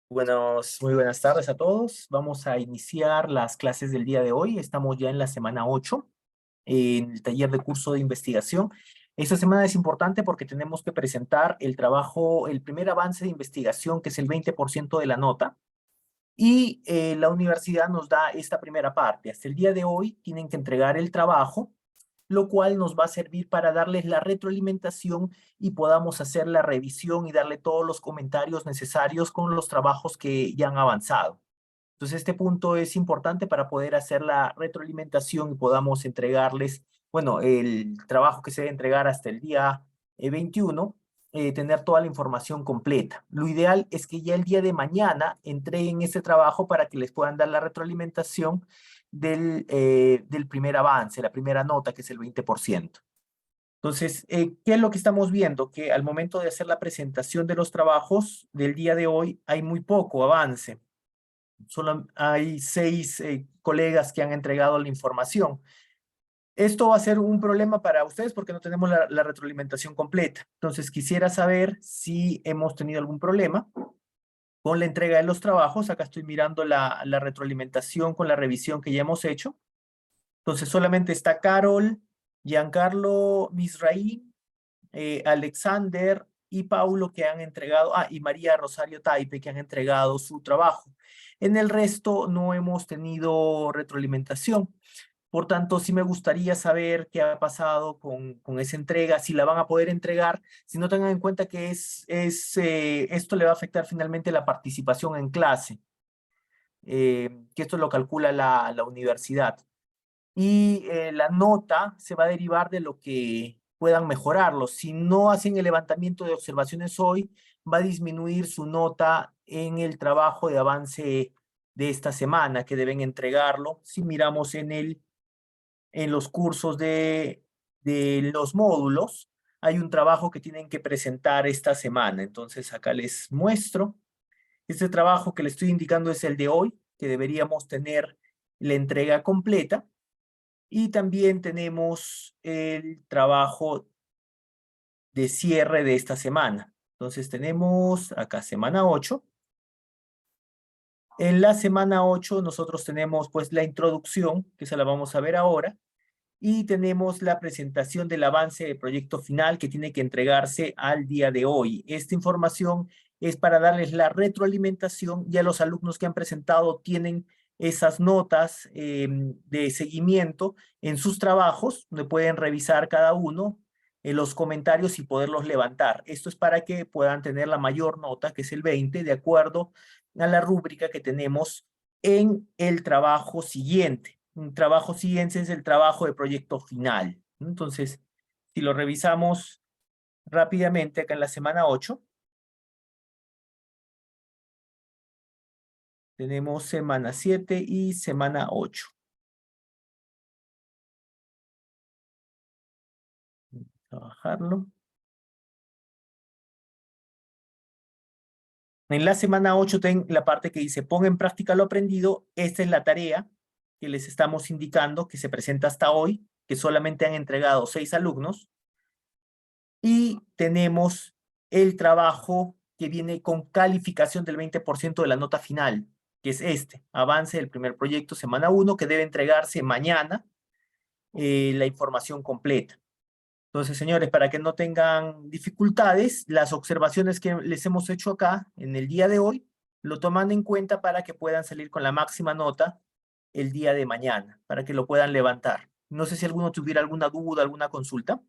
Muy buenas tardes a todos. Vamos a iniciar las clases del día de hoy. Estamos ya en la semana 8, en el taller de curso de investigación. Esta semana es importante porque tenemos que presentar el trabajo, el primer avance de investigación, que es el 20% de la nota. Y la universidad nos da esta primera parte. Hasta el día de hoy tienen que entregar el trabajo, lo cual nos va a servir para darles la retroalimentación y podamos hacer la revisión y darle todos los comentarios necesarios con los trabajos que ya han avanzado. Entonces, este punto es importante para poder hacer la retroalimentación y podamos entregarles, bueno, el trabajo que se debe entregar hasta el día 21, tener toda la información completa. Lo ideal es que ya el día de mañana entreguen ese trabajo para que les puedan dar la retroalimentación del primer avance, la primera nota, que es el 20%. Entonces, ¿qué es lo que estamos viendo? Que al momento de hacer la presentación de los trabajos del día de hoy hay muy poco avance. Solo hay 6 colegas que han entregado la información. Esto va a ser un problema para ustedes porque no tenemos la retroalimentación completa. Entonces, quisiera saber si hemos tenido algún problema con la entrega de los trabajos. Acá estoy mirando la retroalimentación con la revisión que ya hemos hecho. Entonces, solamente está Carol, Giancarlo, Misraín, Alexander y Paulo que han entregado, y María Rosario Taipe que han entregado su trabajo. En el resto no hemos tenido retroalimentación. Por tanto, sí me gustaría saber qué ha pasado con esa entrega, si la van a poder entregar, si no tengan en cuenta que esto le va a afectar finalmente la participación en clase, que esto lo calcula la universidad. Y la nota se va a derivar de lo que puedan mejorarlo. Si no hacen el levantamiento de observaciones hoy, va a disminuir su nota en el trabajo de avance de esta semana, que deben entregarlo. Si miramos en los cursos de los módulos, hay un trabajo que tienen que presentar esta semana. Entonces acá les muestro. Este trabajo que les estoy indicando es el de hoy, que deberíamos tener la entrega completa. Y también tenemos el trabajo de cierre de esta semana. Entonces tenemos acá semana 8. En la semana 8 nosotros tenemos pues la introducción, que se la vamos a ver ahora, y tenemos la presentación del avance del proyecto final que tiene que entregarse al día de hoy. Esta información es para darles la retroalimentación. Ya los alumnos que han presentado tienen esas notas de seguimiento en sus trabajos, donde pueden revisar cada uno los comentarios y poderlos levantar. Esto es para que puedan tener la mayor nota, que es el 20, de acuerdo a la rúbrica que tenemos en el trabajo siguiente. Un trabajo siguiente es el trabajo de proyecto final. Entonces, si lo revisamos rápidamente acá en la semana 8, tenemos semana 7 y semana 8. Trabajarlo. En la semana 8 ten la parte que dice pon en práctica lo aprendido. Esta es la tarea que les estamos indicando que se presenta hasta hoy, que solamente han entregado 6 alumnos. Y tenemos el trabajo que viene con calificación del 20% de la nota final, que es este, avance del primer proyecto, semana 1, que debe entregarse mañana la información completa. Entonces, señores, para que no tengan dificultades, las observaciones que les hemos hecho acá en el día de hoy, lo toman en cuenta para que puedan salir con la máxima nota el día de mañana, para que lo puedan levantar. No sé si alguno tuviera alguna duda, alguna consulta.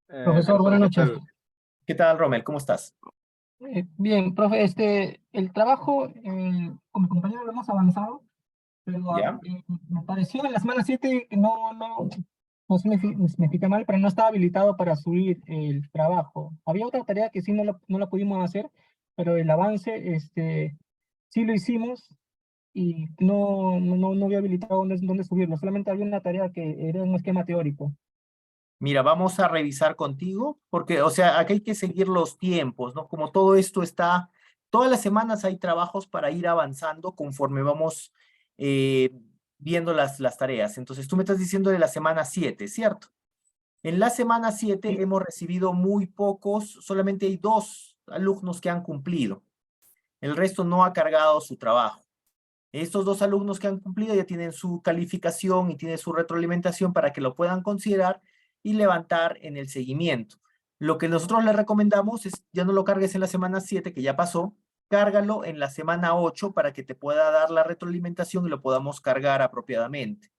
Profesor, buenas Profesor, ¿qué noches. tal? ¿Qué tal, Romel? ¿Cómo estás? Bien, profe, el trabajo con mi compañero lo hemos avanzado, pero ¿Ya? me pareció en la semana 7 que no significa mal, pero no estaba habilitado para subir el trabajo. Había otra tarea que sí no la pudimos hacer, pero el avance sí lo hicimos y no había habilitado dónde subirlo. Solamente había una tarea que era un esquema teórico. Mira, vamos a revisar contigo, porque, o sea, aquí hay que seguir los tiempos, ¿no? Como todo esto está, todas las semanas hay trabajos para ir avanzando conforme vamos eh, viendo las tareas. Entonces, tú me estás diciendo de la semana 7, ¿cierto? En la semana 7 hemos recibido muy pocos, solamente hay 2 alumnos que han cumplido. El resto no ha cargado su trabajo. Estos 2 alumnos que han cumplido ya tienen su calificación y tienen su retroalimentación para que lo puedan considerar y levantar en el seguimiento. Lo que nosotros les recomendamos es, ya no lo cargues en la semana 7, que ya pasó, cárgalo en la semana 8 para que te pueda dar la retroalimentación y lo podamos cargar apropiadamente.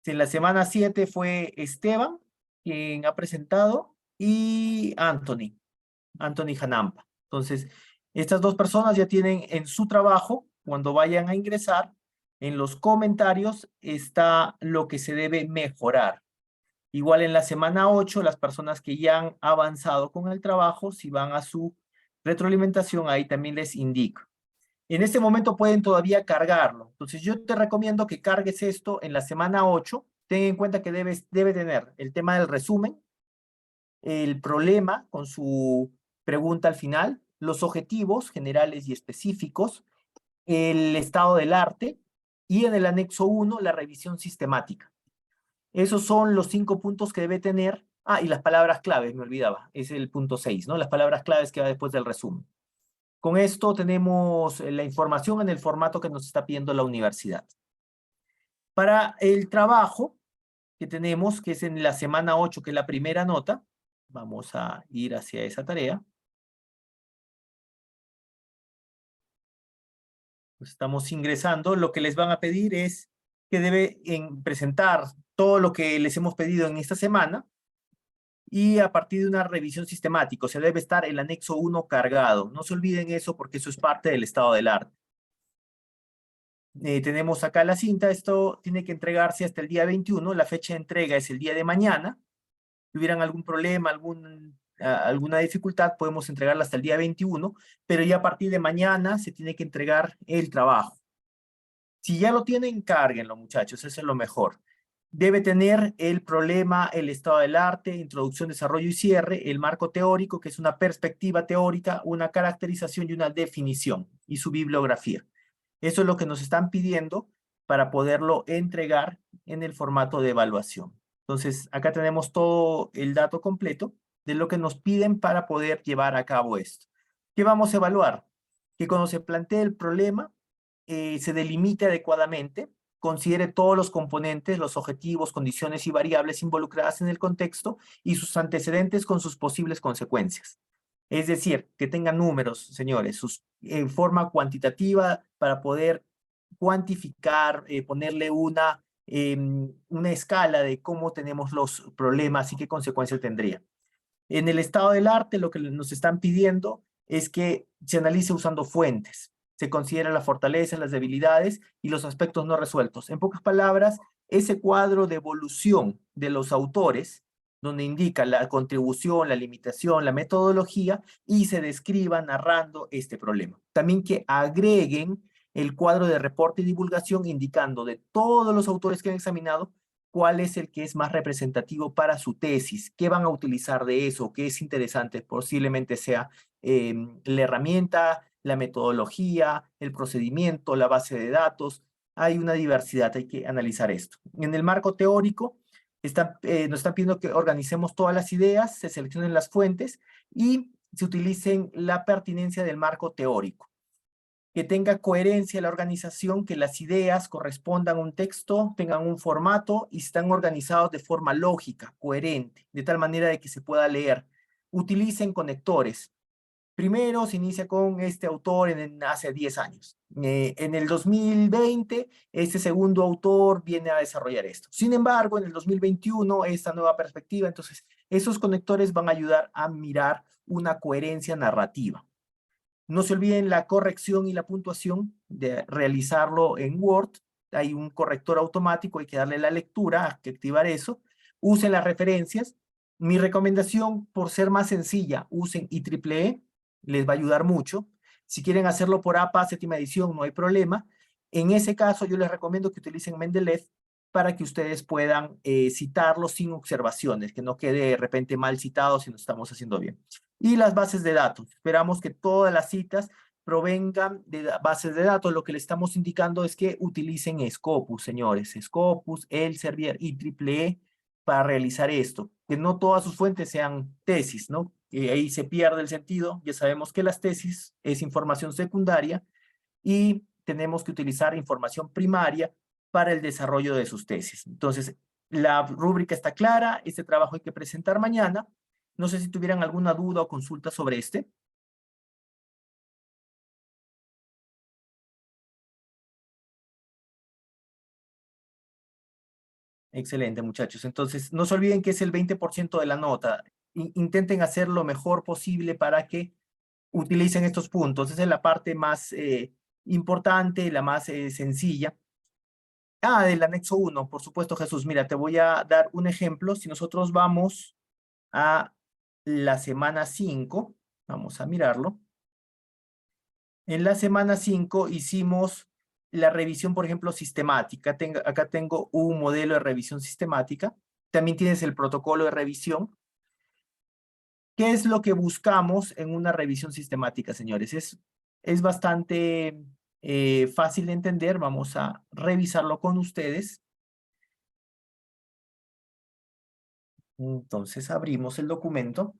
En la semana 7 fue Esteban, quien ha presentado, y Anthony Hanampa. Entonces, estas 2 personas ya tienen en su trabajo, cuando vayan a ingresar, en los comentarios está lo que se debe mejorar. Igual en la semana 8, las personas que ya han avanzado con el trabajo, si van a su retroalimentación, ahí también les indico. En este momento pueden todavía cargarlo. Entonces yo te recomiendo que cargues esto en la semana 8. Ten en cuenta que debe tener el tema del resumen, el problema con su pregunta al final, los objetivos generales y específicos, el estado del arte y en el anexo 1 la revisión sistemática. Esos son los 5 puntos que debe tener. Ah, y las palabras claves, me olvidaba. Es el punto 6, ¿no? Las palabras claves que va después del resumen. Con esto tenemos la información en el formato que nos está pidiendo la universidad. Para el trabajo que tenemos, que es en la semana 8, que es la primera nota, vamos a ir hacia esa tarea. Pues estamos ingresando. Lo que les van a pedir es que deben presentar todo lo que les hemos pedido en esta semana y a partir de una revisión sistemática, o sea, debe estar el anexo 1 cargado. No se olviden eso porque eso es parte del estado del arte. Tenemos acá la cinta, esto tiene que entregarse hasta el día 21, la fecha de entrega es el día de mañana. Si hubieran algún problema, alguna dificultad, podemos entregarla hasta el día 21, pero ya a partir de mañana se tiene que entregar el trabajo. Si ya lo tienen, cárguenlo, muchachos, eso es lo mejor. Debe tener el problema, el estado del arte, introducción, desarrollo y cierre, el marco teórico, que es una perspectiva teórica, una caracterización y una definición, y su bibliografía. Eso es lo que nos están pidiendo para poderlo entregar en el formato de evaluación. Entonces, acá tenemos todo el dato completo de lo que nos piden para poder llevar a cabo esto. ¿Qué vamos a evaluar? Que cuando se plantee el problema, se delimite adecuadamente, considere todos los componentes, los objetivos, condiciones y variables involucradas en el contexto y sus antecedentes con sus posibles consecuencias. Es decir, que tengan números, señores, en forma cuantitativa para poder cuantificar, ponerle una escala de cómo tenemos los problemas y qué consecuencias tendría. En el estado del arte, lo que nos están pidiendo es que se analice usando fuentes. Se considera la fortaleza, las debilidades y los aspectos no resueltos. En pocas palabras, ese cuadro de evolución de los autores, donde indica la contribución, la limitación, la metodología, y se describa narrando este problema. También que agreguen el cuadro de reporte y divulgación indicando de todos los autores que han examinado cuál es el que es más representativo para su tesis, qué van a utilizar de eso, qué es interesante, posiblemente sea la herramienta, la metodología, el procedimiento, la base de datos. Hay una diversidad, hay que analizar esto. En el marco teórico, nos están pidiendo que organicemos todas las ideas, se seleccionen las fuentes y se utilicen la pertinencia del marco teórico. Que tenga coherencia la organización, que las ideas correspondan a un texto, tengan un formato y están organizados de forma lógica, coherente, de tal manera de que se pueda leer. Utilicen conectores. Primero se inicia con este autor hace 10 años. En el 2020, este segundo autor viene a desarrollar esto. Sin embargo, en el 2021, esta nueva perspectiva, entonces, esos conectores van a ayudar a mirar una coherencia narrativa. No se olviden la corrección y la puntuación de realizarlo en Word. Hay un corrector automático, hay que darle la lectura, hay que activar eso. Usen las referencias. Mi recomendación, por ser más sencilla, usen IEEE, les va a ayudar mucho. Si quieren hacerlo por APA, séptima edición, no hay problema. En ese caso, yo les recomiendo que utilicen Mendeley para que ustedes puedan citarlo sin observaciones, que no quede de repente mal citado si lo estamos haciendo bien. Y las bases de datos. Esperamos que todas las citas provengan de bases de datos. Lo que le estamos indicando es que utilicen Scopus, señores. Scopus, Elsevier, IEEE para realizar esto, que no todas sus fuentes sean tesis, ¿no? Ahí se pierde el sentido. Ya sabemos que las tesis es información secundaria y tenemos que utilizar información primaria para el desarrollo de sus tesis. Entonces, la rúbrica está clara, este trabajo hay que presentar mañana. No sé si tuvieran alguna duda o consulta sobre este. Excelente, muchachos. Entonces, no se olviden que es el 20% de la nota. Intenten hacer lo mejor posible para que utilicen estos puntos. Esa es la parte más importante, la más sencilla. Ah, del anexo 1, por supuesto, Jesús. Mira, te voy a dar un ejemplo. Si nosotros vamos a la semana 5, vamos a mirarlo. En la semana 5 hicimos la revisión, por ejemplo, sistemática. Acá tengo un modelo de revisión sistemática. También tienes el protocolo de revisión. ¿Qué es lo que buscamos en una revisión sistemática, señores? Es bastante fácil de entender. Vamos a revisarlo con ustedes. Entonces abrimos el documento.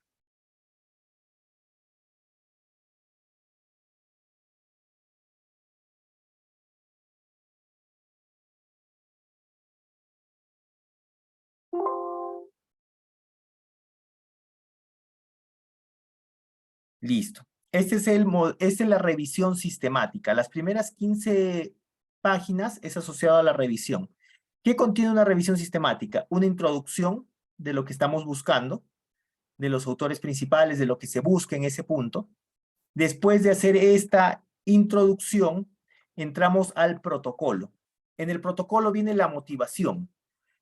Listo. Esta es la revisión sistemática. Las primeras 15 páginas es asociado a la revisión. ¿Qué contiene una revisión sistemática? Una introducción de lo que estamos buscando, de los autores principales, de lo que se busca en ese punto. Después de hacer esta introducción, entramos al protocolo. En el protocolo viene la motivación.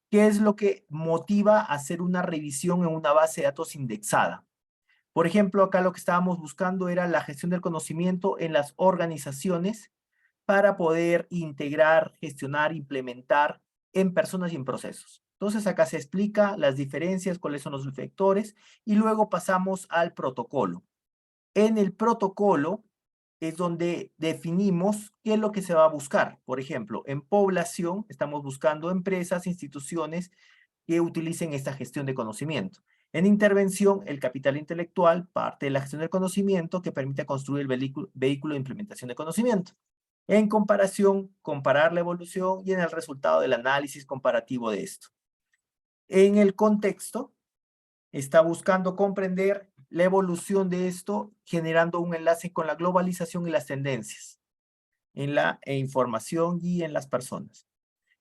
¿Qué es lo que motiva a hacer una revisión en una base de datos indexada? Por ejemplo, acá lo que estábamos buscando era la gestión del conocimiento en las organizaciones para poder integrar, gestionar, implementar en personas y en procesos. Entonces acá se explica las diferencias, cuáles son los vectores y luego pasamos al protocolo. En el protocolo es donde definimos qué es lo que se va a buscar. Por ejemplo, en población estamos buscando empresas, instituciones que utilicen esta gestión de conocimiento. En intervención, el capital intelectual parte de la gestión del conocimiento que permite construir el vehículo de implementación de conocimiento. En comparación, comparar la evolución y en el resultado del análisis comparativo de esto. En el contexto, está buscando comprender la evolución de esto, generando un enlace con la globalización y las tendencias en la información y en las personas.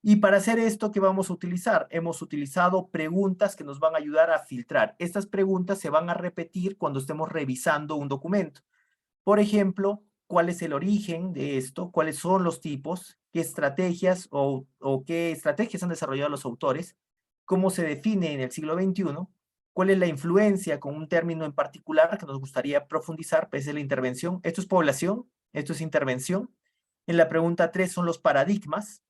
Y para hacer esto, ¿qué vamos a utilizar? Hemos utilizado preguntas que nos van a ayudar a filtrar. Estas preguntas se van a repetir cuando estemos revisando un documento. Por ejemplo, ¿cuál es el origen de esto? ¿Cuáles son los tipos? ¿Qué estrategias o qué estrategias han desarrollado los autores? ¿Cómo se define en el siglo XXI? ¿Cuál es la influencia con un término en particular que nos gustaría profundizar? Pues es la intervención. Esto es población, esto es intervención. En la pregunta 3 son los paradigmas.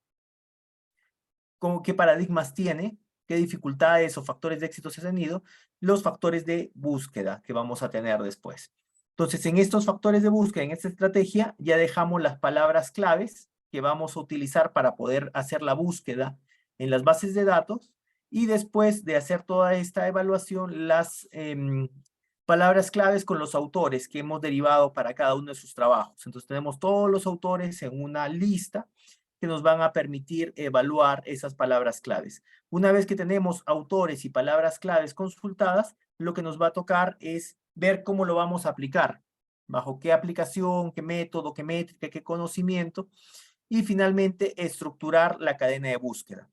¿Qué paradigmas tiene? ¿Qué dificultades o factores de éxito se han tenido? Los factores de búsqueda que vamos a tener después. Entonces, en estos factores de búsqueda, en esta estrategia, ya dejamos las palabras claves que vamos a utilizar para poder hacer la búsqueda en las bases de datos y después de hacer toda esta evaluación, las palabras claves con los autores que hemos derivado para cada uno de sus trabajos. Entonces, tenemos todos los autores en una lista que nos van a permitir evaluar esas palabras claves. Una vez que tenemos autores y palabras claves consultadas, lo que nos va a tocar es ver cómo lo vamos a aplicar, bajo qué aplicación, qué método, qué métrica, qué conocimiento, y finalmente estructurar la cadena de búsqueda.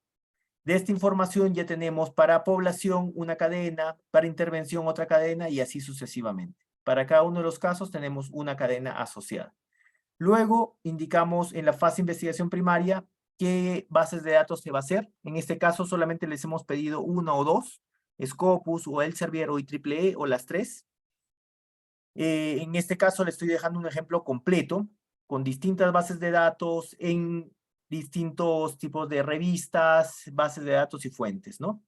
De esta información ya tenemos para población una cadena, para intervención otra cadena y así sucesivamente. Para cada uno de los casos tenemos una cadena asociada. Luego indicamos en la fase de investigación primaria qué bases de datos se va a hacer. En este caso solamente les hemos pedido una o dos, Scopus o Elsevier o IEEE o las tres. En este caso le estoy dejando un ejemplo completo con distintas bases de datos en distintos tipos de revistas, bases de datos y fuentes, ¿no?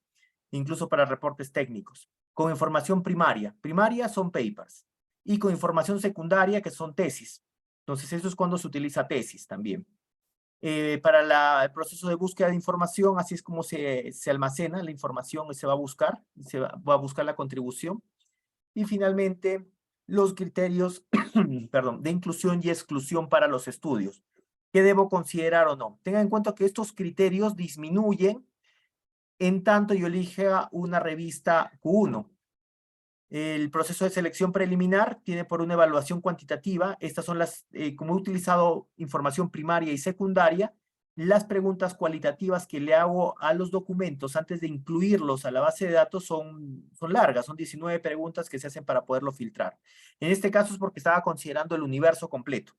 Incluso para reportes técnicos. Con información primaria. Primaria son papers. Y con información secundaria que son tesis. Entonces, eso es cuando se utiliza tesis también. Para el proceso de búsqueda de información, así es como se almacena la información y se va a buscar, va a buscar la contribución. Y finalmente, los criterios perdón, de inclusión y exclusión para los estudios. ¿Qué debo considerar o no? Tengan en cuenta que estos criterios disminuyen en tanto yo elija una revista Q1. El proceso de selección preliminar tiene por una evaluación cuantitativa. Estas son como he utilizado información primaria y secundaria, las preguntas cualitativas que le hago a los documentos antes de incluirlos a la base de datos son largas, son 19 preguntas que se hacen para poderlo filtrar. En este caso es porque estaba considerando el universo completo.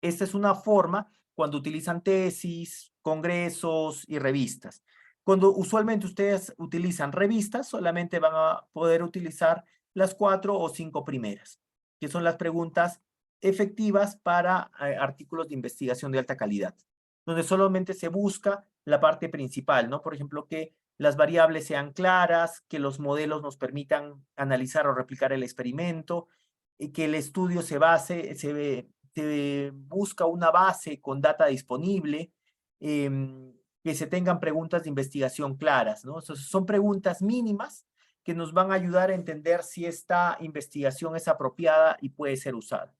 Esta es una forma cuando utilizan tesis, congresos y revistas. Cuando usualmente ustedes utilizan revistas, solamente van a poder utilizar las 4 o 5 primeras, que son las preguntas efectivas para artículos de investigación de alta calidad, donde solamente se busca la parte principal, ¿no? Por ejemplo, que las variables sean claras, que los modelos nos permitan analizar o replicar el experimento, y que el estudio se busca una base con data disponible, que se tengan preguntas de investigación claras, ¿no? Entonces, son preguntas mínimas que nos van a ayudar a entender si esta investigación es apropiada y puede ser usada.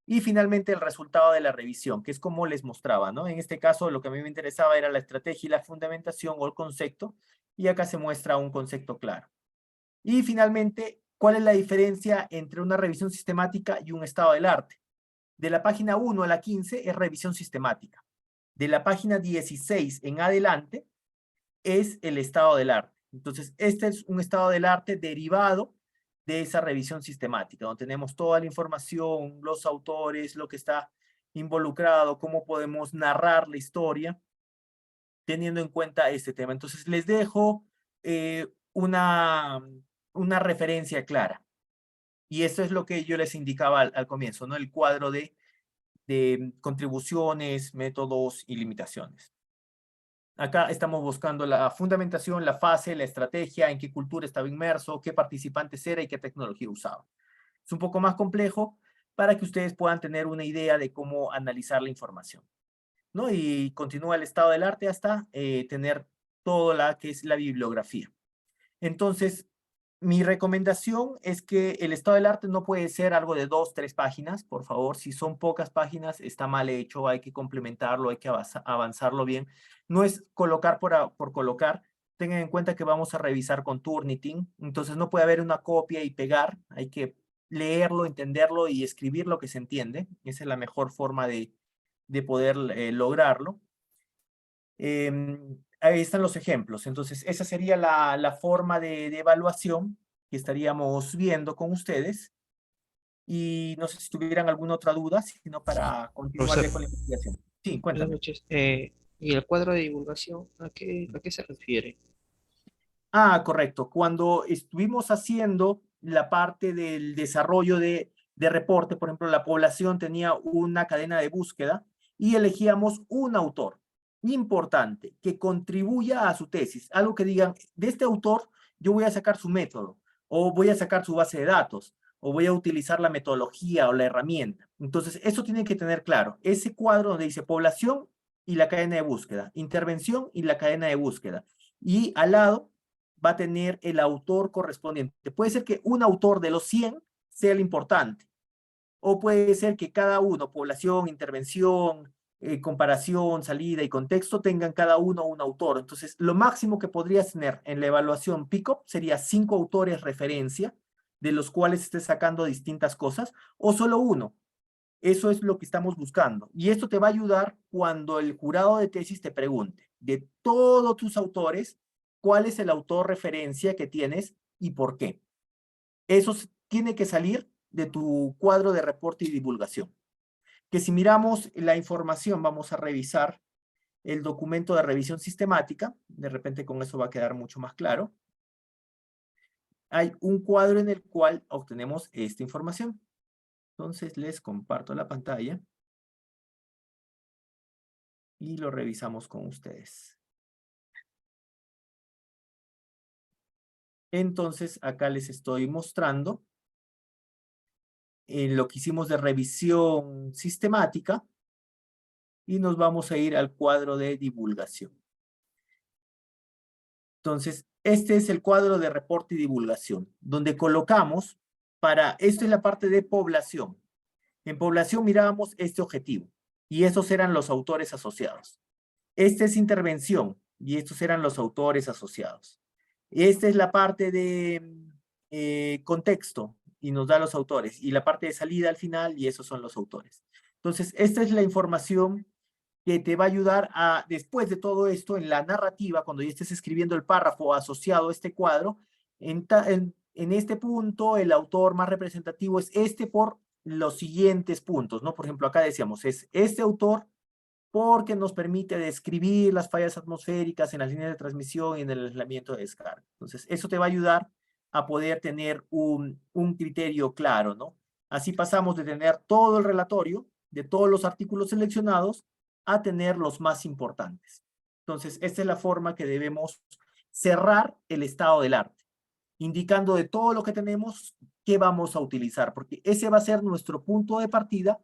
Y finalmente el resultado de la revisión, que es como les mostraba, ¿no? En este caso lo que a mí me interesaba era la estrategia y la fundamentación o el concepto, y acá se muestra un concepto claro. Y finalmente, ¿cuál es la diferencia entre una revisión sistemática y un estado del arte? De la página 1 a la 15 es revisión sistemática. De la página 16 en adelante es el estado del arte. Entonces, este es un estado del arte derivado de esa revisión sistemática, donde tenemos toda la información, los autores, lo que está involucrado, cómo podemos narrar la historia, teniendo en cuenta este tema. Entonces, les dejo una referencia clara. Y eso es lo que yo les indicaba al comienzo, ¿no? El cuadro de contribuciones, métodos y limitaciones. Acá estamos buscando la fundamentación, la fase, la estrategia, en qué cultura estaba inmerso, qué participantes era y qué tecnología usaba. Es un poco más complejo para que ustedes puedan tener una idea de cómo analizar la información, ¿no? Y continúa el estado del arte hasta tener toda la que es la bibliografía. Entonces, mi recomendación es que el estado del arte no puede ser algo de 2, 3 páginas, por favor. Si son pocas páginas, está mal hecho, hay que complementarlo, hay que avanzarlo bien. No es colocar por colocar. Tengan en cuenta que vamos a revisar con Turnitin, entonces no puede haber una copia y pegar, hay que leerlo, entenderlo y escribir lo que se entiende. Esa es la mejor forma de poder lograrlo. Ahí están los ejemplos. Entonces, esa sería la forma de evaluación que estaríamos viendo con ustedes. Y no sé si tuvieran alguna otra duda, sino para continuar Profesor, ya con la investigación. Sí, buenas cuéntame. noches. ¿Y el cuadro de divulgación a qué se refiere? Ah, correcto. Cuando estuvimos haciendo la parte del desarrollo de reporte, por ejemplo, la población tenía una cadena de búsqueda y elegíamos un autor importante que contribuya a su tesis. Algo que digan, de este autor yo voy a sacar su método, o voy a sacar su base de datos, o voy a utilizar la metodología o la herramienta. Entonces, eso tiene que tener claro. Ese cuadro donde dice población y la cadena de búsqueda, intervención y la cadena de búsqueda. Y al lado va a tener el autor correspondiente. Puede ser que un autor de los 100 sea el importante, o puede ser que cada uno, población, intervención, comparación, salida y contexto, tengan cada uno un autor. Entonces, lo máximo que podrías tener en la evaluación PICOP sería 5 autores referencia, de los cuales estés sacando distintas cosas, o solo uno. Eso es lo que estamos buscando. Y esto te va a ayudar cuando el jurado de tesis te pregunte, de todos tus autores, cuál es el autor referencia que tienes y por qué. Eso tiene que salir de tu cuadro de reporte y divulgación. Que si miramos la información, vamos a revisar el documento de revisión sistemática. De repente con eso va a quedar mucho más claro. Hay un cuadro en el cual obtenemos esta información. Entonces les comparto la pantalla y lo revisamos con ustedes. Entonces, acá les estoy mostrando en lo que hicimos de revisión sistemática. y nos vamos a ir al cuadro de divulgación. Entonces, este es el cuadro de reporte y divulgación, donde colocamos esto es la parte de población. En población mirábamos este objetivo, y estos eran los autores asociados. Esta es intervención, y estos eran los autores asociados. Esta es la parte de contexto, y nos da los autores, y la parte de salida al final, y esos son los autores. Entonces, esta es la información que te va a ayudar a, después de todo esto, en la narrativa, cuando ya estés escribiendo el párrafo asociado a este cuadro, en este punto, el autor más representativo es este por los siguientes puntos, ¿no? Por ejemplo, acá decíamos, es este autor porque nos permite describir las fallas atmosféricas en las líneas de transmisión y en el aislamiento de descarga. Entonces, eso te va a ayudar a poder tener un criterio claro, ¿no? Así pasamos de tener todo el relatorio, de todos los artículos seleccionados, a tener los más importantes. Entonces, esta es la forma que debemos cerrar el estado del arte, indicando de todo lo que tenemos qué vamos a utilizar, porque ese va a ser nuestro punto de partida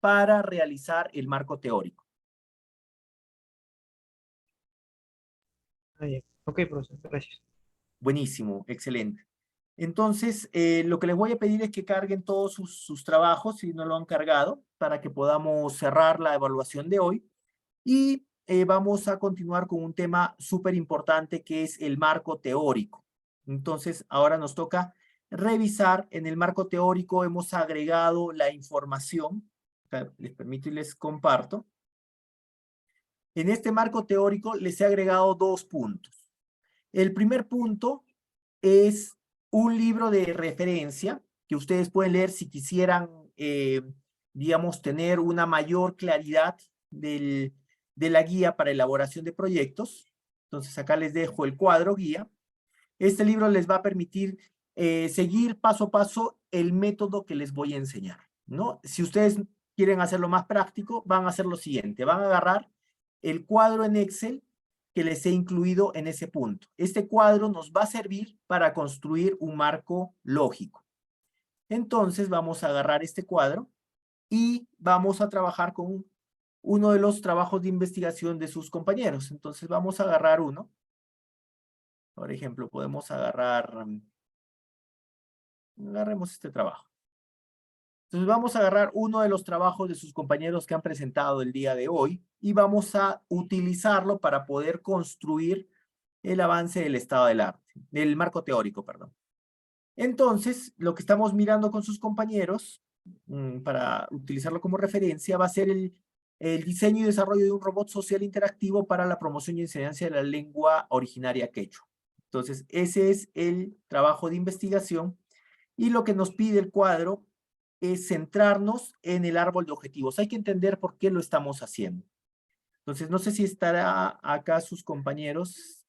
para realizar el marco teórico. Ah, ya. Ok, profesor, gracias. Buenísimo, excelente. Entonces, lo que les voy a pedir es que carguen todos sus trabajos, si no lo han cargado, para que podamos cerrar la evaluación de hoy. Y vamos a continuar con un tema súper importante que es el marco teórico. Entonces, ahora nos toca revisar. En el marco teórico hemos agregado la información. Acá les permito y les comparto. En este marco teórico les he agregado 2 puntos. El primer punto es un libro de referencia que ustedes pueden leer si quisieran, digamos, tener una mayor claridad de la guía para elaboración de proyectos. Entonces acá les dejo el cuadro guía. Este libro les va a permitir seguir paso a paso el método que les voy a enseñar, ¿no? Si ustedes quieren hacerlo más práctico, van a hacer lo siguiente. Van a agarrar el cuadro en Excel que les he incluido en ese punto. Este cuadro nos va a servir para construir un marco lógico. Entonces vamos a agarrar este cuadro y vamos a trabajar con uno de los trabajos de investigación de sus compañeros. Entonces vamos a agarrar uno. Por ejemplo, podemos agarremos este trabajo. Entonces vamos a agarrar uno de los trabajos de sus compañeros que han presentado el día de hoy y vamos a utilizarlo para poder construir el avance del estado del arte, del marco teórico, perdón. Entonces, lo que estamos mirando con sus compañeros, para utilizarlo como referencia, va a ser el diseño y desarrollo de un robot social interactivo para la promoción y enseñanza de la lengua originaria quechua. Entonces, ese es el trabajo de investigación y lo que nos pide el cuadro es centrarnos en el árbol de objetivos. Hay que entender por qué lo estamos haciendo. Entonces, no sé si estará acá sus compañeros.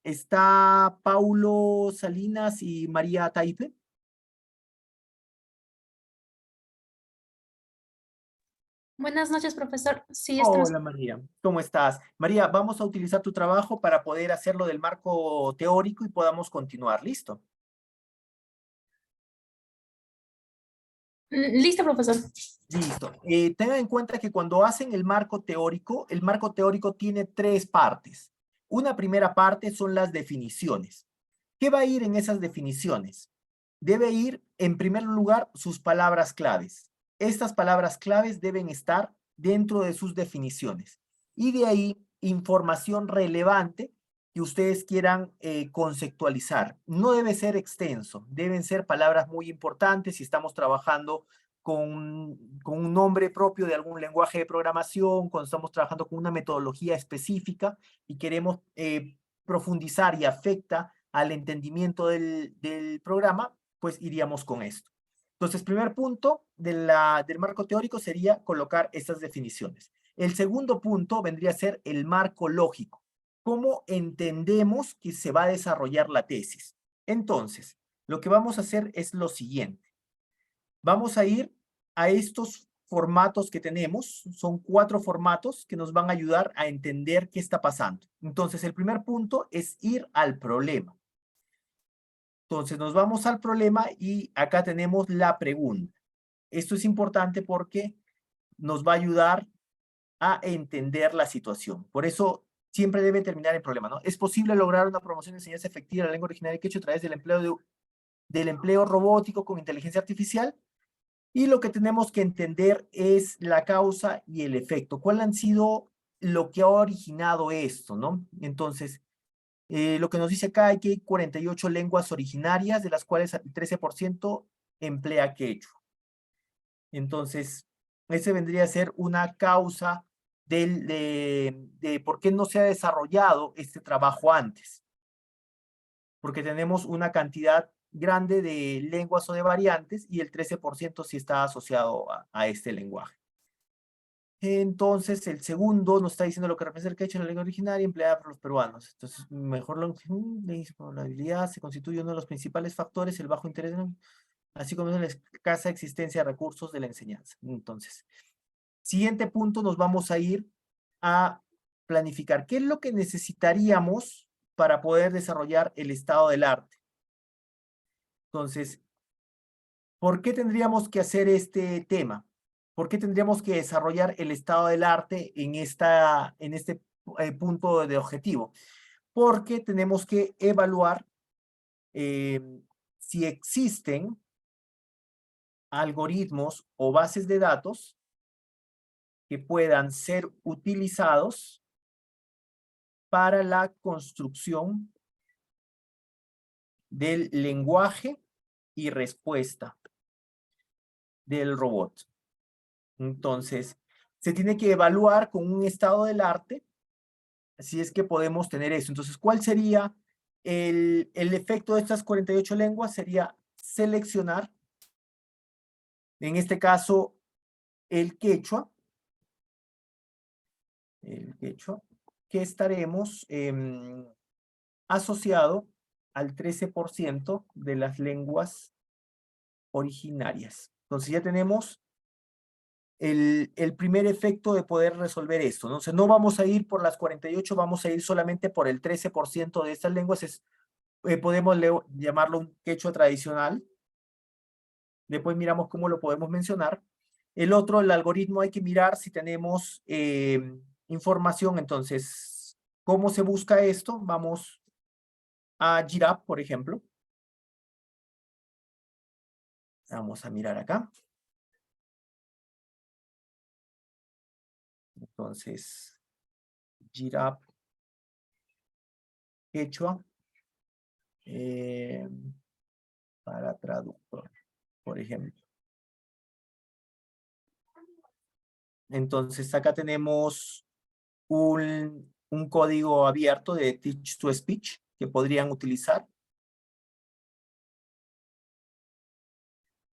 ¿Está Paulo Salinas y María Taipe? Buenas noches, profesor. Sí, estamos. Hola María, ¿cómo estás? María, vamos a utilizar tu trabajo para poder hacerlo del marco teórico y podamos continuar. ¿Listo? Listo, profesor. Listo. Tengan en cuenta que cuando hacen el marco teórico tiene 3 partes. Una primera parte son las definiciones. ¿Qué va a ir en esas definiciones? Debe ir, en primer lugar, sus palabras claves. Estas palabras claves deben estar dentro de sus definiciones. Y de ahí, información relevante que ustedes quieran conceptualizar. No debe ser extenso, deben ser palabras muy importantes si estamos trabajando con un nombre propio de algún lenguaje de programación, cuando estamos trabajando con una metodología específica y queremos profundizar y afecta al entendimiento del programa, pues iríamos con esto. Entonces, primer punto del marco teórico sería colocar estas definiciones. El segundo punto vendría a ser el marco lógico. ¿Cómo entendemos que se va a desarrollar la tesis? Entonces, lo que vamos a hacer es lo siguiente. Vamos a ir a estos formatos que tenemos. Son 4 formatos que nos van a ayudar a entender qué está pasando. Entonces, el primer punto es ir al problema. Entonces, nos vamos al problema y acá tenemos la pregunta. Esto es importante porque nos va a ayudar a entender la situación. Por eso siempre debe terminar el problema, ¿no? Es posible lograr una promoción de enseñanza efectiva de la lengua originaria quechua a través del empleo robótico con inteligencia artificial. Y lo que tenemos que entender es la causa y el efecto. ¿Cuál han sido lo que ha originado esto, no? Entonces, lo que nos dice acá es que hay 48 lenguas originarias, de las cuales el 13% emplea quechua. Entonces, ese vendría a ser una causa de por qué no se ha desarrollado este trabajo antes. Porque tenemos una cantidad grande de lenguas o de variantes y el 13% sí está asociado a este lenguaje. Entonces, el segundo nos está diciendo lo que representa el quechua en la lengua originaria empleada por los peruanos. Entonces, mejor longitud, disponibilidad, se constituye uno de los principales factores, el bajo interés, así como la escasa existencia de recursos de la enseñanza. Entonces, siguiente punto, nos vamos a ir a planificar. ¿Qué es lo que necesitaríamos para poder desarrollar el estado del arte? Entonces, ¿por qué tendríamos que hacer este tema? ¿Por qué tendríamos que desarrollar el estado del arte en este punto de objetivo? Porque tenemos que evaluar si existen algoritmos o bases de datos que puedan ser utilizados para la construcción del lenguaje y respuesta del robot. Entonces, se tiene que evaluar con un estado del arte si es que podemos tener eso. Entonces, ¿cuál sería el efecto de estas 48 lenguas? Sería seleccionar, en este caso, el quechua, que estaremos asociado al 13% de las lenguas originarias. Entonces ya tenemos el primer efecto de poder resolver esto, ¿no? Entonces no vamos a ir por las 48, vamos a ir solamente por el 13% de estas lenguas. Podemos llamarlo un quechua tradicional. Después miramos cómo lo podemos mencionar. El otro, el algoritmo, hay que mirar si tenemos información. Entonces, ¿cómo se busca esto? Vamos a Girap, por ejemplo. Vamos a mirar acá. Entonces, Girap, quechua, para traductor, por ejemplo. Entonces, acá tenemos un código abierto de Teach to Speech que podrían utilizar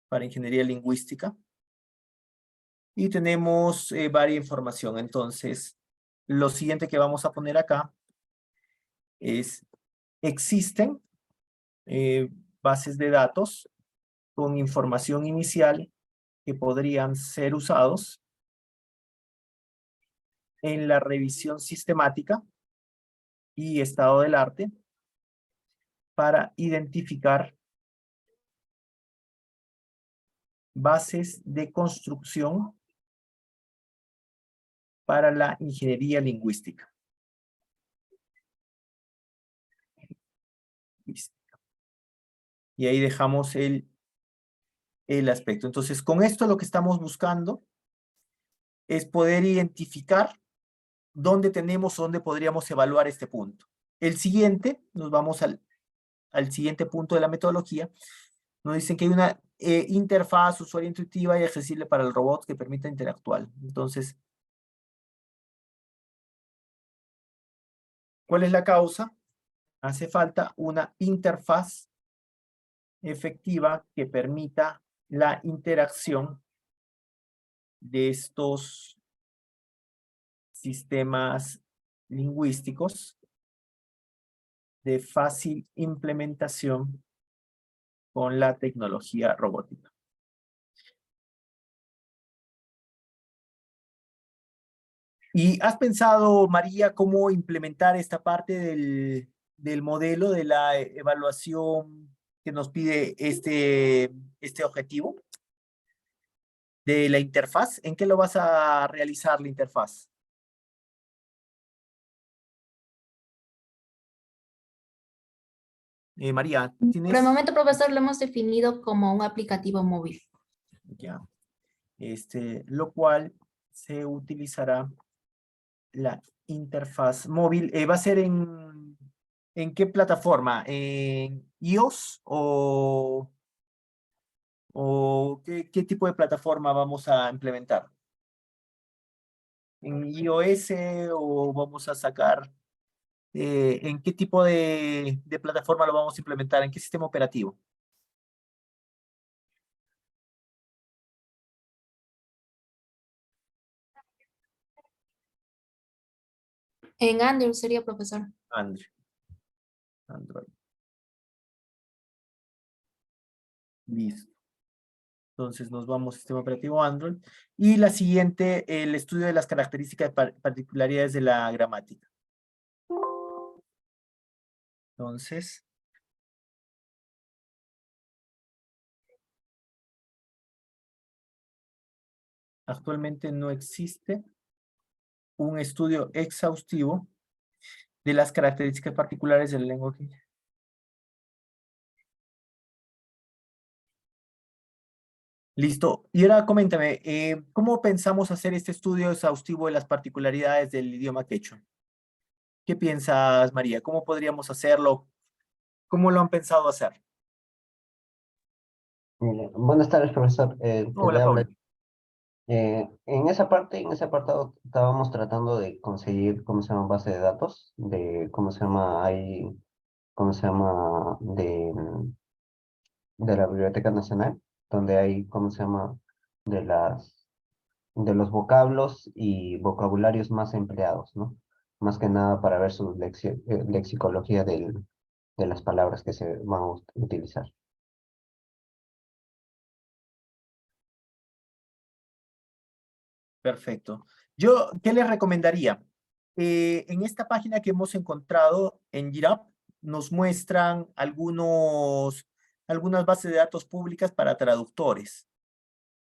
para ingeniería lingüística. Y tenemos varias información. Entonces, lo siguiente que vamos a poner acá es, existen bases de datos con información inicial que podrían ser usados en la revisión sistemática y estado del arte para identificar bases de construcción para la ingeniería lingüística. Y ahí dejamos el aspecto. Entonces, con esto lo que estamos buscando es poder identificar dónde tenemos, dónde podríamos evaluar este punto. El siguiente, nos vamos al siguiente punto de la metodología. Nos dicen que hay una interfaz usuario intuitiva y accesible para el robot que permita interactuar. Entonces, ¿cuál es la causa? Hace falta una interfaz efectiva que permita la interacción de estos sistemas lingüísticos de fácil implementación con la tecnología robótica. ¿Y has pensado, María, cómo implementar esta parte del modelo de la evaluación que nos pide este objetivo? De la interfaz, ¿en qué lo vas a realizar la interfaz? María, Por ¿tienes? el momento, profesor, lo hemos definido como un aplicativo móvil. Ya. Lo cual se utilizará la interfaz móvil. ¿Va a ser en qué plataforma? ¿En iOS o qué tipo de plataforma vamos a implementar? ¿En iOS o vamos a sacar? ¿En qué tipo de plataforma lo vamos a implementar? ¿En qué sistema operativo? En Android sería, profesor. Android. Android. Listo. Entonces nos vamos a sistema operativo Android. Y la siguiente, el estudio de las características particularidades de la gramática. Entonces, actualmente no existe un estudio exhaustivo de las características particulares del lenguaje. Listo. Y ahora coméntame, ¿cómo pensamos hacer este estudio exhaustivo de las particularidades del idioma quechua? ¿Qué piensas, María? ¿Cómo podríamos hacerlo? ¿Cómo lo han pensado hacer? Buenas tardes, profesor. Te Hola, le habla. Paul. En esa parte, en ese apartado, estábamos tratando de conseguir, ¿cómo se llama? Base de datos, de, ¿cómo se llama? Hay, ¿cómo se llama? De la Biblioteca Nacional, donde hay, ¿cómo se llama? De de los vocablos y vocabularios más empleados, ¿no? Más que nada para ver su lexicología de las palabras que se van a utilizar. Perfecto. Yo, ¿qué les recomendaría? En esta página que hemos encontrado en GitHub, nos muestran algunas bases de datos públicas para traductores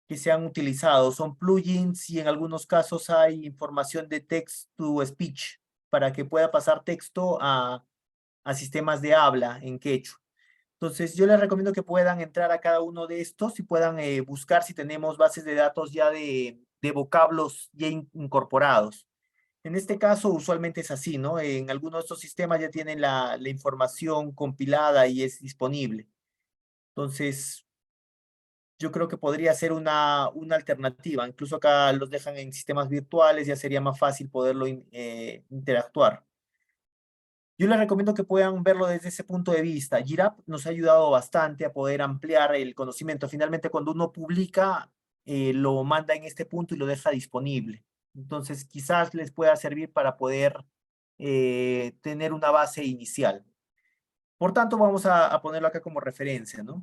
que se han utilizado. Son plugins y en algunos casos hay información de text to speech para que pueda pasar texto a sistemas de habla en quechua. Entonces, yo les recomiendo que puedan entrar a cada uno de estos y puedan buscar si tenemos bases de datos ya de vocablos ya incorporados. En este caso, usualmente es así, ¿no? En algunos de estos sistemas ya tienen la información compilada y es disponible. Entonces, yo creo que podría ser una alternativa. Incluso acá los dejan en sistemas virtuales, ya sería más fácil poderlo interactuar. Yo les recomiendo que puedan verlo desde ese punto de vista. GitHub nos ha ayudado bastante a poder ampliar el conocimiento. Finalmente, cuando uno publica, lo manda en este punto y lo deja disponible. Entonces, quizás les pueda servir para poder tener una base inicial. Por tanto, vamos a ponerlo acá como referencia, ¿no?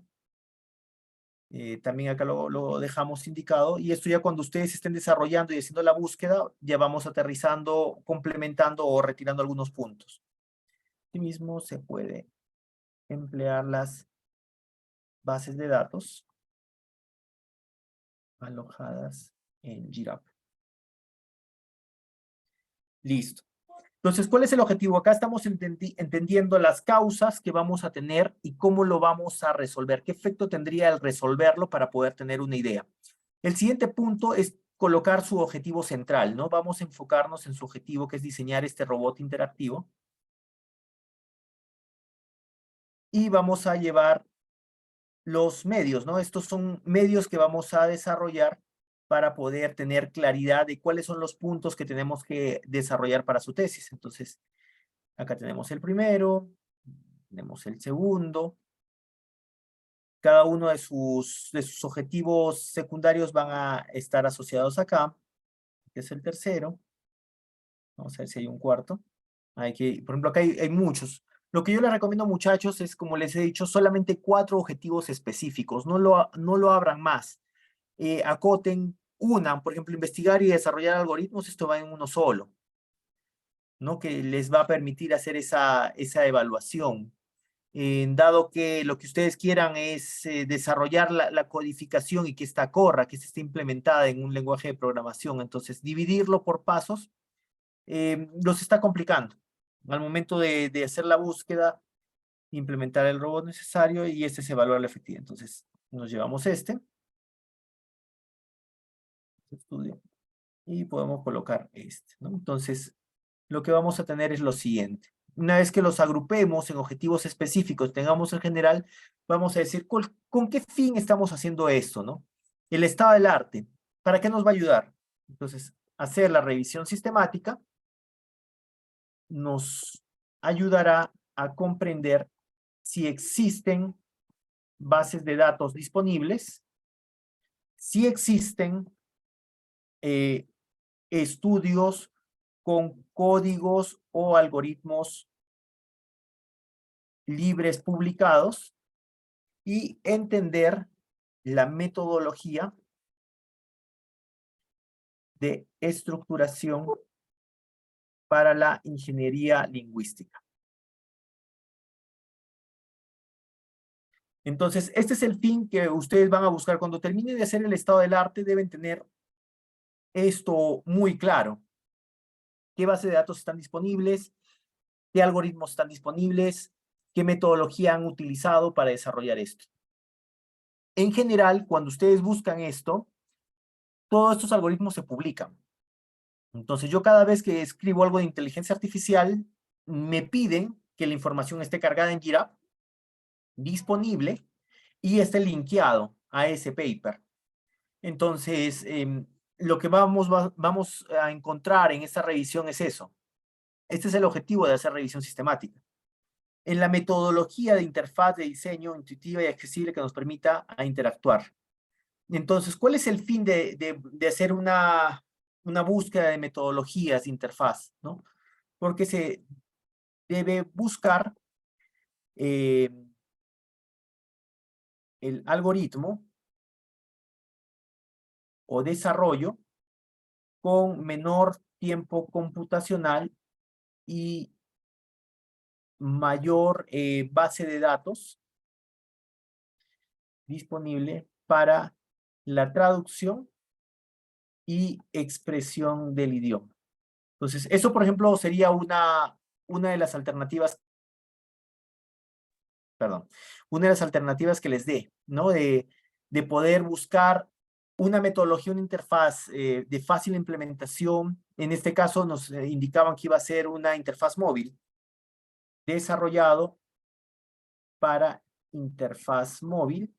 También acá lo dejamos indicado. Y esto ya cuando ustedes estén desarrollando y haciendo la búsqueda, ya vamos aterrizando, complementando o retirando algunos puntos. Asimismo, se puede emplear las bases de datos alojadas en GitHub. Listo. Entonces, ¿cuál es el objetivo? Acá estamos entendiendo las causas que vamos a tener y cómo lo vamos a resolver. ¿Qué efecto tendría el resolverlo para poder tener una idea? El siguiente punto es colocar su objetivo central, ¿no? Vamos a enfocarnos en su objetivo, que es diseñar este robot interactivo. Y vamos a llevar los medios, ¿no? Estos son medios que vamos a desarrollar para poder tener claridad de cuáles son los puntos que tenemos que desarrollar para su tesis. Entonces, acá tenemos el primero, tenemos el segundo. Cada uno de sus objetivos secundarios van a estar asociados acá, que es el tercero. Vamos a ver si hay un cuarto. Por ejemplo, acá hay muchos. Lo que yo les recomiendo, muchachos, es, como les he dicho, solamente 4 objetivos específicos. No lo abran más. Acoten una, por ejemplo, investigar y desarrollar algoritmos. Esto va en uno solo, ¿no? Que les va a permitir hacer esa evaluación. Dado que lo que ustedes quieran es desarrollar la codificación y que esta corra, que esté implementada en un lenguaje de programación, entonces dividirlo por pasos los está complicando. Al momento de hacer la búsqueda, implementar el robot necesario y este es evaluar la efectividad. Entonces, nos llevamos estudio, y podemos colocar ¿no? Entonces, lo que vamos a tener es lo siguiente. Una vez que los agrupemos en objetivos específicos, tengamos el general, vamos a decir con qué fin estamos haciendo esto, ¿no? El estado del arte, ¿para qué nos va a ayudar? Entonces, hacer la revisión sistemática nos ayudará a comprender si existen bases de datos disponibles, si existen estudios con códigos o algoritmos libres publicados y entender la metodología de estructuración para la ingeniería lingüística. Entonces, este es el fin que ustedes van a buscar. Cuando terminen de hacer el estado del arte, deben tener esto muy claro. ¿Qué base de datos están disponibles? ¿Qué algoritmos están disponibles? ¿Qué metodología han utilizado para desarrollar esto? En general, cuando ustedes buscan esto, todos estos algoritmos se publican. Entonces, yo cada vez que escribo algo de inteligencia artificial, me piden que la información esté cargada en GitHub, disponible, y esté linkeado a ese paper. Entonces, lo que vamos a encontrar en esta revisión es eso. Este es el objetivo de hacer revisión sistemática. En la metodología de interfaz de diseño intuitiva y accesible que nos permita interactuar. Entonces, ¿cuál es el fin de hacer una búsqueda de metodologías de interfaz, ¿no? Porque se debe buscar el algoritmo o desarrollo con menor tiempo computacional y mayor base de datos disponible para la traducción y expresión del idioma. Entonces, eso, por ejemplo, sería una de las alternativas, una de las alternativas que les dé, ¿no? De poder buscar una metodología, una interfaz de fácil implementación. En este caso nos indicaban que iba a ser una interfaz móvil desarrollado para interfaz móvil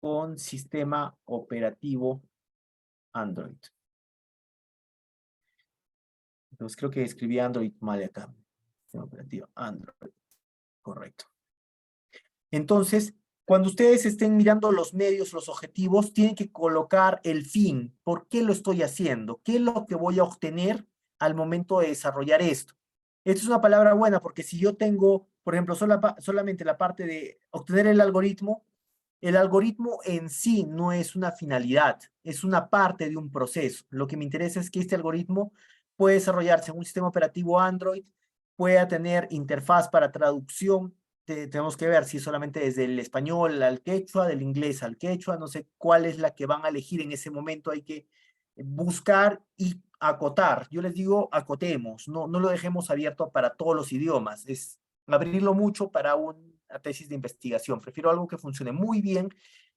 con sistema operativo Android. Entonces creo que escribí Android mal acá. Sistema operativo Android. Correcto. Entonces, cuando ustedes estén mirando los medios, los objetivos, tienen que colocar el fin. ¿Por qué lo estoy haciendo? ¿Qué es lo que voy a obtener al momento de desarrollar esto? Esta es una palabra buena porque si yo tengo, por ejemplo, solamente la parte de obtener el algoritmo en sí no es una finalidad, es una parte de un proceso. Lo que me interesa es que este algoritmo puede desarrollarse en un sistema operativo Android, pueda tener interfaz para traducción. Tenemos que ver si es solamente desde el español al quechua, del inglés al quechua, no sé cuál es la que van a elegir en ese momento. Hay que buscar y acotar. Yo les digo, acotemos, no lo dejemos abierto para todos los idiomas. Es abrirlo mucho para una tesis de investigación. Prefiero algo que funcione muy bien,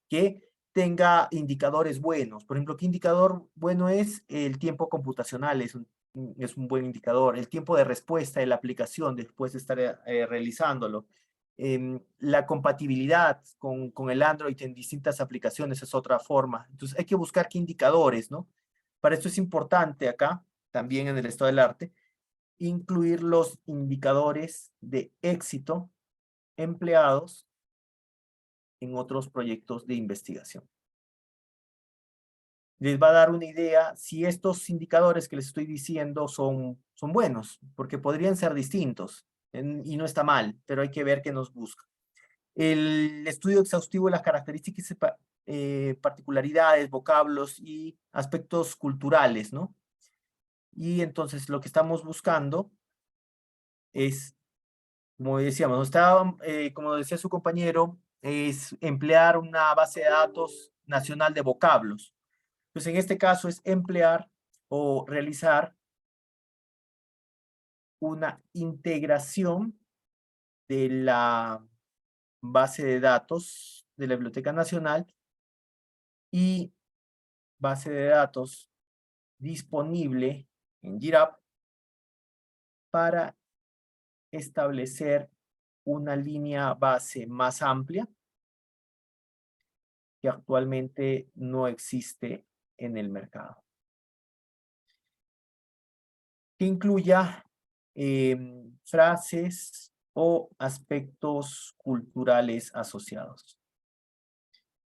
que tenga indicadores buenos. Por ejemplo, ¿qué indicador bueno es? El tiempo computacional es un buen indicador. El tiempo de respuesta de la aplicación después de estar realizándolo. La compatibilidad con el Android en distintas aplicaciones es otra forma. Entonces hay que buscar qué indicadores, ¿no? Para esto es importante acá, también en el estado del arte, incluir los indicadores de éxito empleados en otros proyectos de investigación. Les va a dar una idea si estos indicadores que les estoy diciendo son buenos, porque podrían ser distintos y no está mal, pero hay que ver qué nos busca. El estudio exhaustivo de las características, particularidades, vocablos y aspectos culturales, ¿no? Y entonces lo que estamos buscando es, como decíamos, como decía su compañero, es emplear una base de datos nacional de vocablos. Pues en este caso es emplear o realizar una integración de la base de datos de la Biblioteca Nacional y base de datos disponible en GitHub para establecer una línea base más amplia que actualmente no existe en el mercado. Que incluya frases o aspectos culturales asociados.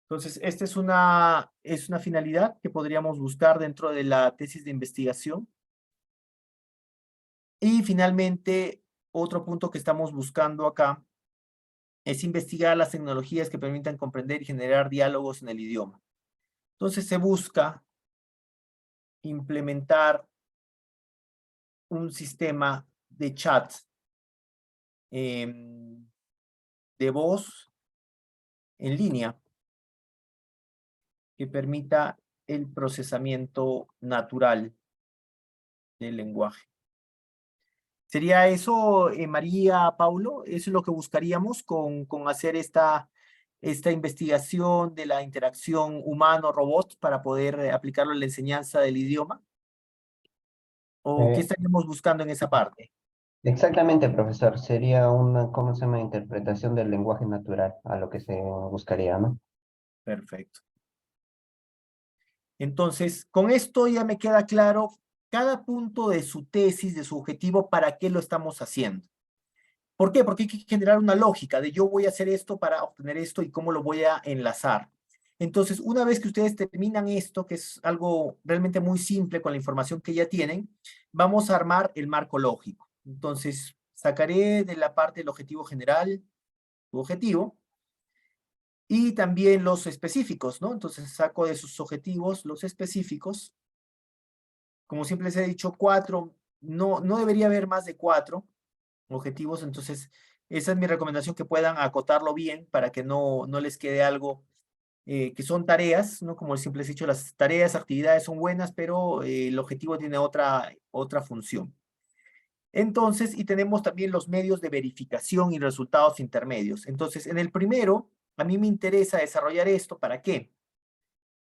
Entonces, esta es una finalidad que podríamos buscar dentro de la tesis de investigación. Y finalmente, otro punto que estamos buscando acá es investigar las tecnologías que permitan comprender y generar diálogos en el idioma. Entonces, se busca implementar un sistema de chat de voz en línea que permita el procesamiento natural del lenguaje. ¿Sería eso, María, Paulo? ¿Eso es lo que buscaríamos con hacer esta investigación de la interacción humano-robot para poder aplicarlo en la enseñanza del idioma? ¿O qué estaríamos buscando en esa parte? Exactamente, profesor. Sería una, ¿cómo se llama? Interpretación del lenguaje natural, a lo que se buscaría, ¿no? Perfecto. Entonces, con esto ya me queda claro cada punto de su tesis, de su objetivo, para qué lo estamos haciendo. ¿Por qué? Porque hay que generar una lógica de yo voy a hacer esto para obtener esto y cómo lo voy a enlazar. Entonces, una vez que ustedes terminan esto, que es algo realmente muy simple con la información que ya tienen, vamos a armar el marco lógico. Entonces, sacaré de la parte del objetivo general, tu objetivo, y también los específicos, ¿no? Entonces, saco de sus objetivos los específicos. Como siempre les he dicho, 4, no debería haber más de 4 objetivos, entonces esa es mi recomendación, que puedan acotarlo bien para que no les quede algo que son tareas, ¿no? Como siempre les he dicho, las tareas, actividades son buenas, pero el objetivo tiene otra función. Entonces, y tenemos también los medios de verificación y resultados intermedios. Entonces, en el primero, a mí me interesa desarrollar esto, ¿para qué?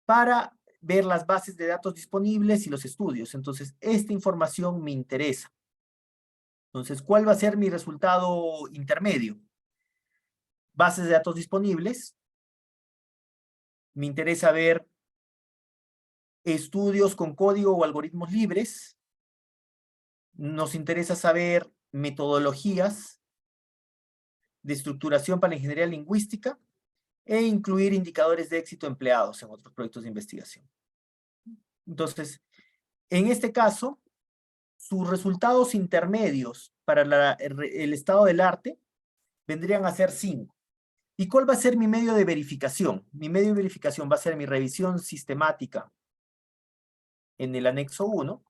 Para ver las bases de datos disponibles y los estudios. Entonces, esta información me interesa. Entonces, ¿cuál va a ser mi resultado intermedio? Bases de datos disponibles. Me interesa ver estudios con código o algoritmos libres. Nos interesa saber metodologías de estructuración para la ingeniería lingüística e incluir indicadores de éxito empleados en otros proyectos de investigación. Entonces, en este caso, sus resultados intermedios para el estado del arte vendrían a ser 5. ¿Y cuál va a ser mi medio de verificación? Mi medio de verificación va a ser mi revisión sistemática en el anexo 1,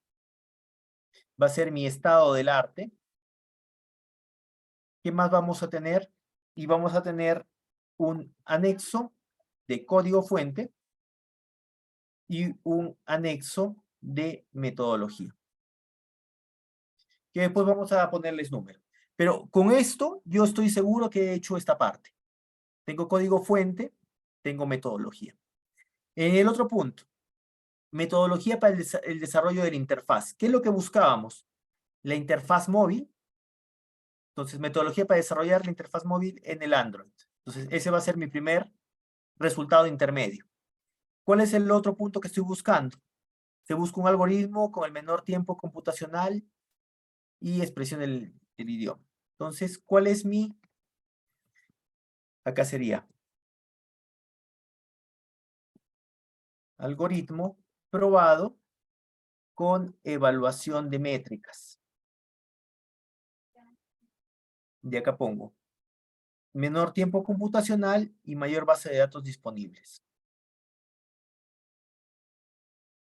va a ser mi estado del arte. ¿Qué más vamos a tener? Y vamos a tener un anexo de código fuente y un anexo de metodología, que después vamos a ponerles número. Pero con esto yo estoy seguro que he hecho esta parte. Tengo código fuente, tengo metodología. En el otro punto, metodología para el desarrollo de la interfaz. ¿Qué es lo que buscábamos? La interfaz móvil. Entonces, metodología para desarrollar la interfaz móvil en el Android. Entonces, ese va a ser mi primer resultado intermedio. ¿Cuál es el otro punto que estoy buscando? Se busca un algoritmo con el menor tiempo computacional y expresión del idioma. Entonces, ¿cuál es mi? Acá sería algoritmo probado con evaluación de métricas. De acá pongo menor tiempo computacional y mayor base de datos disponibles.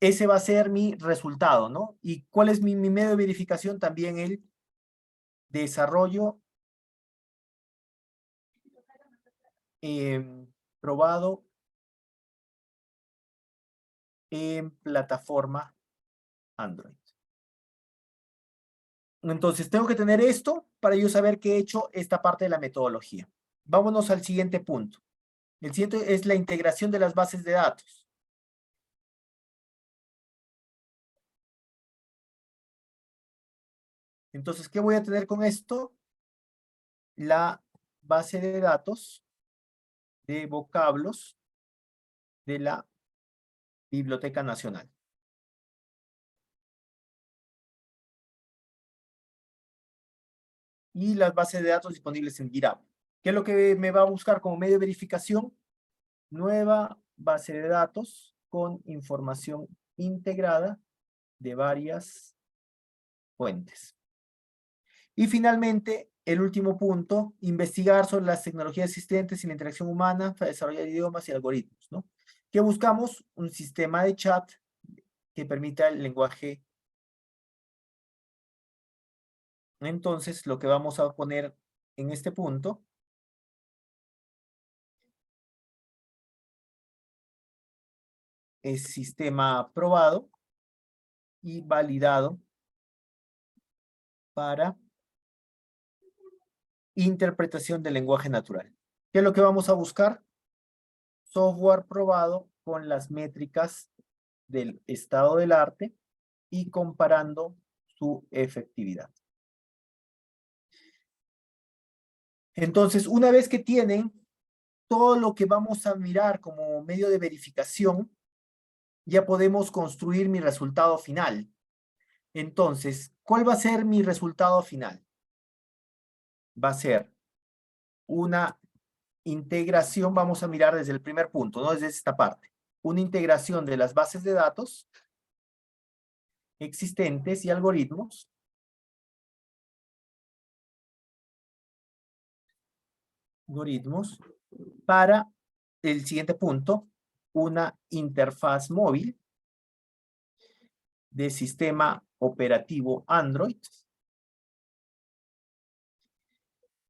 Ese va a ser mi resultado, ¿no? ¿Y cuál es mi medio de verificación? También el desarrollo probado en plataforma Android. Entonces, tengo que tener esto para yo saber que he hecho esta parte de la metodología. Vámonos al siguiente punto. El siguiente es la integración de las bases de datos. Entonces, ¿qué voy a tener con esto? La base de datos de vocablos de la Biblioteca Nacional. Y las bases de datos disponibles en GitHub. ¿Qué es lo que me va a buscar como medio de verificación? Nueva base de datos con información integrada de varias fuentes. Y finalmente, el último punto, investigar sobre las tecnologías existentes y la interacción humana para desarrollar idiomas y algoritmos, ¿no? ¿Qué buscamos? Un sistema de chat que permita el lenguaje. Entonces, lo que vamos a poner en este punto es sistema aprobado y validado para interpretación del lenguaje natural. ¿Qué es lo que vamos a buscar? Software probado con las métricas del estado del arte y comparando su efectividad. Entonces, una vez que tienen todo lo que vamos a mirar como medio de verificación, ya podemos construir mi resultado final. Entonces, ¿cuál va a ser mi resultado final? Va a ser una integración, vamos a mirar desde el primer punto, ¿no? Desde esta parte. Una integración de las bases de datos existentes y algoritmos para el siguiente punto, una interfaz móvil de sistema operativo Android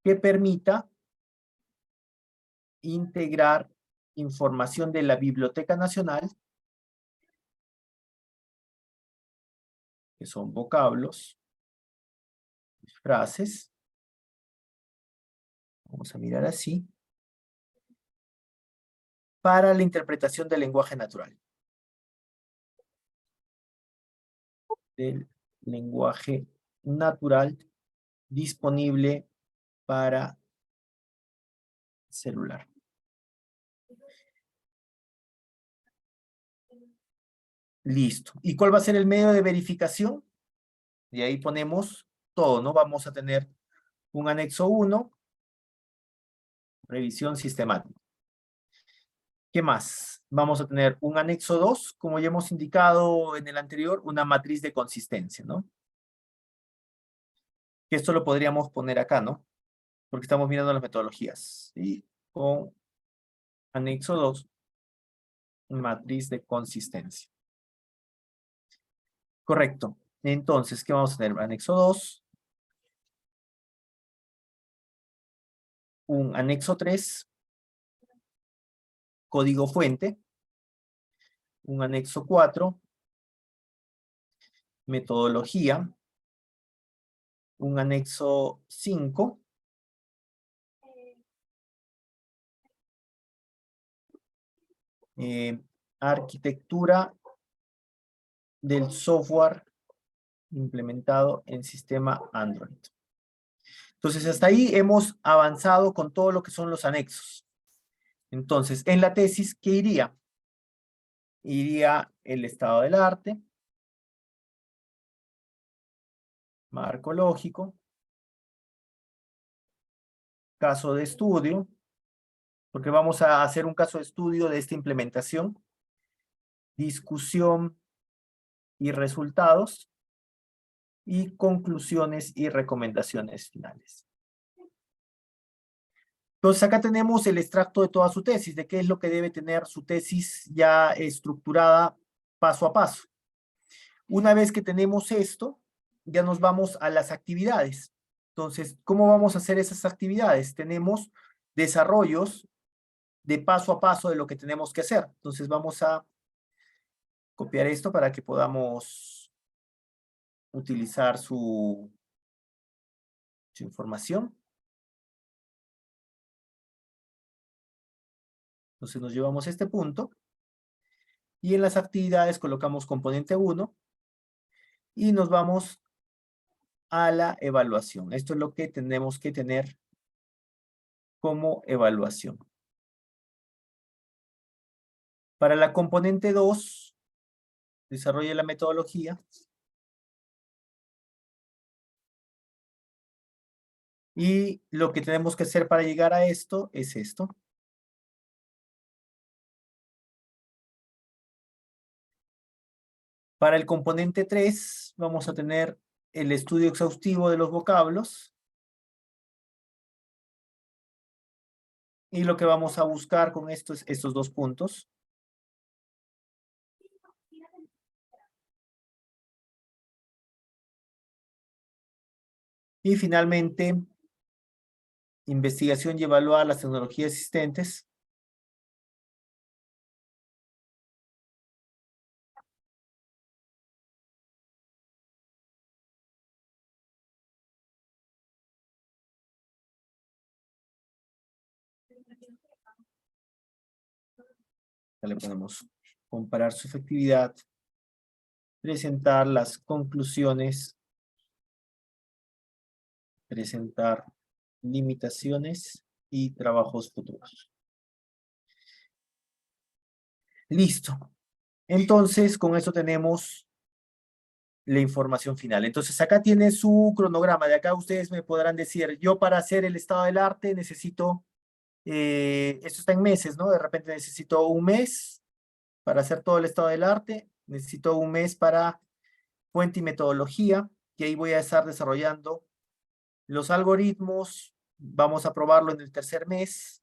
que permita integrar información de la Biblioteca Nacional, que son vocablos, frases. Vamos a mirar así. Para la interpretación del lenguaje natural. Del lenguaje natural disponible para celular. Listo. ¿Y cuál va a ser el medio de verificación? Y ahí ponemos todo, ¿no? Vamos a tener un anexo 1, revisión sistemática. ¿Qué más? Vamos a tener un anexo 2, como ya hemos indicado en el anterior, una matriz de consistencia, ¿no? Que esto lo podríamos poner acá, ¿no? Porque estamos mirando las metodologías. Y con anexo 2, matriz de consistencia. Correcto. Entonces, ¿qué vamos a tener? Anexo 2. Un anexo 3. Código fuente. Un anexo 4. Metodología. Un anexo 5. Arquitectura del software implementado en sistema Android. Entonces, hasta ahí hemos avanzado con todo lo que son los anexos. Entonces, en la tesis, ¿qué iría? Iría el estado del arte, marco lógico, caso de estudio, porque vamos a hacer un caso de estudio de esta implementación, discusión y resultados, y conclusiones y recomendaciones finales. Entonces acá tenemos el extracto de toda su tesis, de qué es lo que debe tener su tesis ya estructurada paso a paso. Una vez que tenemos esto, ya nos vamos a las actividades. Entonces, ¿cómo vamos a hacer esas actividades? Tenemos desarrollos de paso a paso de lo que tenemos que hacer. Entonces vamos a copiar esto para que podamos utilizar su su información. Entonces nos llevamos a este punto. Y en las actividades colocamos componente 1 y nos vamos a la evaluación. Esto es lo que tenemos que tener como evaluación. Para la componente 2, desarrolle la metodología. Y lo que tenemos que hacer para llegar a esto es esto. Para el componente 3, vamos a tener el estudio exhaustivo de los vocablos. Y lo que vamos a buscar con esto es estos dos puntos. Y finalmente, investigación y evaluar las tecnologías existentes. Ya le ponemos comparar su efectividad, presentar las conclusiones, presentar limitaciones y trabajos futuros. Listo. Entonces, con eso tenemos la información final. Entonces, acá tiene su cronograma. De acá ustedes me podrán decir, yo para hacer el estado del arte necesito, esto está en meses, ¿no? De repente necesito un mes para hacer todo el estado del arte. Necesito un mes para fuente y metodología, que ahí voy a estar desarrollando los algoritmos. Vamos a probarlo en el tercer mes.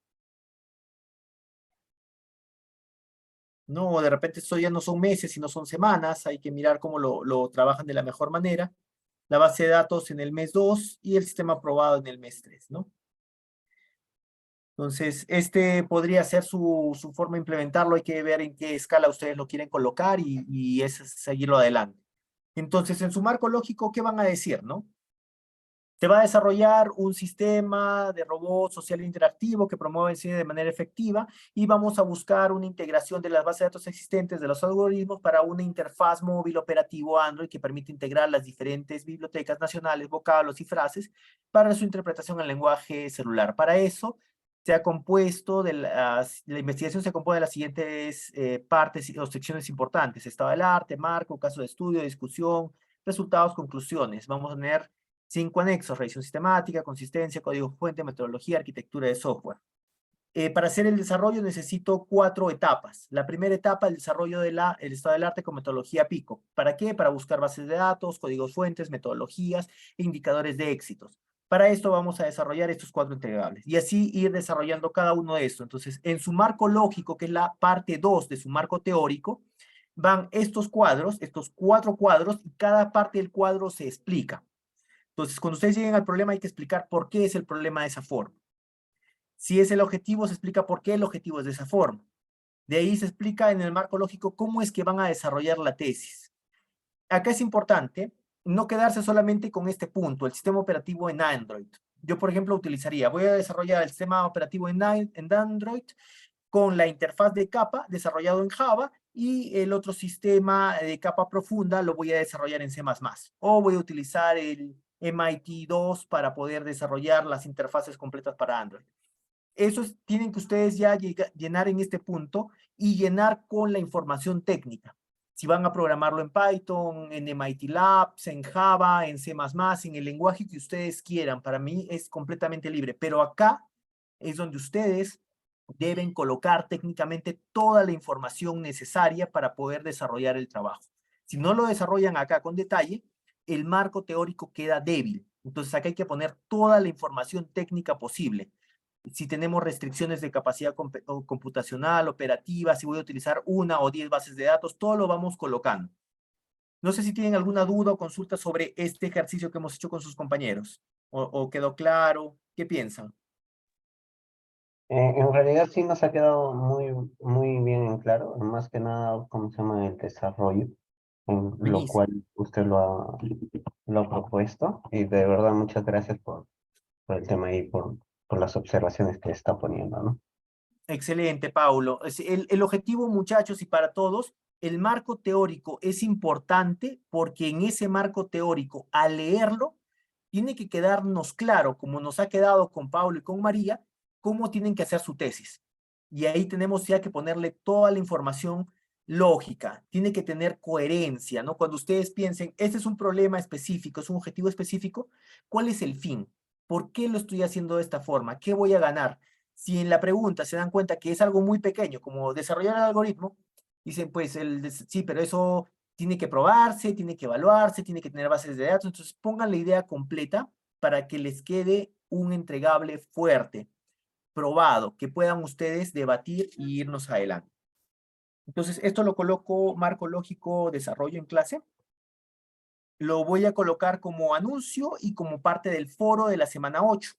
No, de repente esto ya no son meses, sino son semanas. Hay que mirar cómo lo trabajan de la mejor manera. La base de datos en el mes 2 y el sistema aprobado en el mes 3, ¿no? Entonces, este podría ser su forma de implementarlo. Hay que ver en qué escala ustedes lo quieren colocar y es seguirlo adelante. Entonces, en su marco lógico, ¿qué van a decir, no? Se va a desarrollar un sistema de robot social interactivo que promueve el cine de manera efectiva y vamos a buscar una integración de las bases de datos existentes de los algoritmos para una interfaz móvil operativo Android que permite integrar las diferentes bibliotecas nacionales, vocablos y frases para su interpretación en lenguaje celular. Para eso, se ha compuesto la investigación se compone de las siguientes partes o secciones importantes: estado del arte, marco, caso de estudio, discusión, resultados, conclusiones. Vamos a tener 5 anexos: revisión sistemática, consistencia, código fuente, metodología, arquitectura de software. Para hacer el desarrollo necesito 4 etapas. La primera etapa, el desarrollo del estado del arte con metodología PICO. ¿Para qué? Para buscar bases de datos, códigos fuentes, metodologías e indicadores de éxitos. Para esto vamos a desarrollar estos 4 entregables y así ir desarrollando cada uno de estos. Entonces, en su marco lógico, que es la parte 2 de su marco teórico, van estos cuadros, estos 4 cuadros, y cada parte del cuadro se explica. Entonces, cuando ustedes lleguen al problema, hay que explicar por qué es el problema de esa forma. Si es el objetivo, se explica por qué el objetivo es de esa forma. De ahí se explica en el marco lógico cómo es que van a desarrollar la tesis. Acá es importante no quedarse solamente con este punto, el sistema operativo en Android. Yo, por ejemplo, voy a desarrollar el sistema operativo en Android con la interfaz de capa desarrollado en Java y el otro sistema de capa profunda lo voy a desarrollar en C++. O voy a utilizar el MIT2 para poder desarrollar las interfaces completas para Android. Esos tienen que ustedes ya llenar en este punto y llenar con la información técnica. Si van a programarlo en Python, en MIT Labs, en Java, en C++, en el lenguaje que ustedes quieran. Para mí es completamente libre, pero acá es donde ustedes deben colocar técnicamente toda la información necesaria para poder desarrollar el trabajo. Si no lo desarrollan acá con detalle, el marco teórico queda débil. Entonces acá hay que poner toda la información técnica posible. Si tenemos restricciones de capacidad computacional, operativa, si voy a utilizar 1 o 10 bases de datos, todo lo vamos colocando. No sé si tienen alguna duda o consulta sobre este ejercicio que hemos hecho con sus compañeros. ¿O quedó claro? ¿Qué piensan? En realidad sí nos ha quedado muy bien en claro, más que nada, ¿cómo se llama? El desarrollo, en lo Buenísimo. cual usted lo ha propuesto, y de verdad muchas gracias por el tema ahí, por las observaciones que está poniendo, ¿no? Excelente, Paulo. El objetivo, muchachos, y para todos, el marco teórico es importante porque en ese marco teórico, al leerlo, tiene que quedarnos claro, como nos ha quedado con Paulo y con María, cómo tienen que hacer su tesis. Y ahí tenemos ya que ponerle toda la información lógica, tiene que tener coherencia, ¿no? Cuando ustedes piensen, este es un problema específico, es un objetivo específico, ¿cuál es el fin? ¿Por qué lo estoy haciendo de esta forma? ¿Qué voy a ganar? Si en la pregunta se dan cuenta que es algo muy pequeño, como desarrollar el algoritmo, dicen, pues, sí, pero eso tiene que probarse, tiene que evaluarse, tiene que tener bases de datos, entonces pongan la idea completa para que les quede un entregable fuerte, probado, que puedan ustedes debatir y irnos adelante. Entonces, esto lo coloco marco lógico desarrollo en clase. Lo voy a colocar como anuncio y como parte del foro de la semana 8.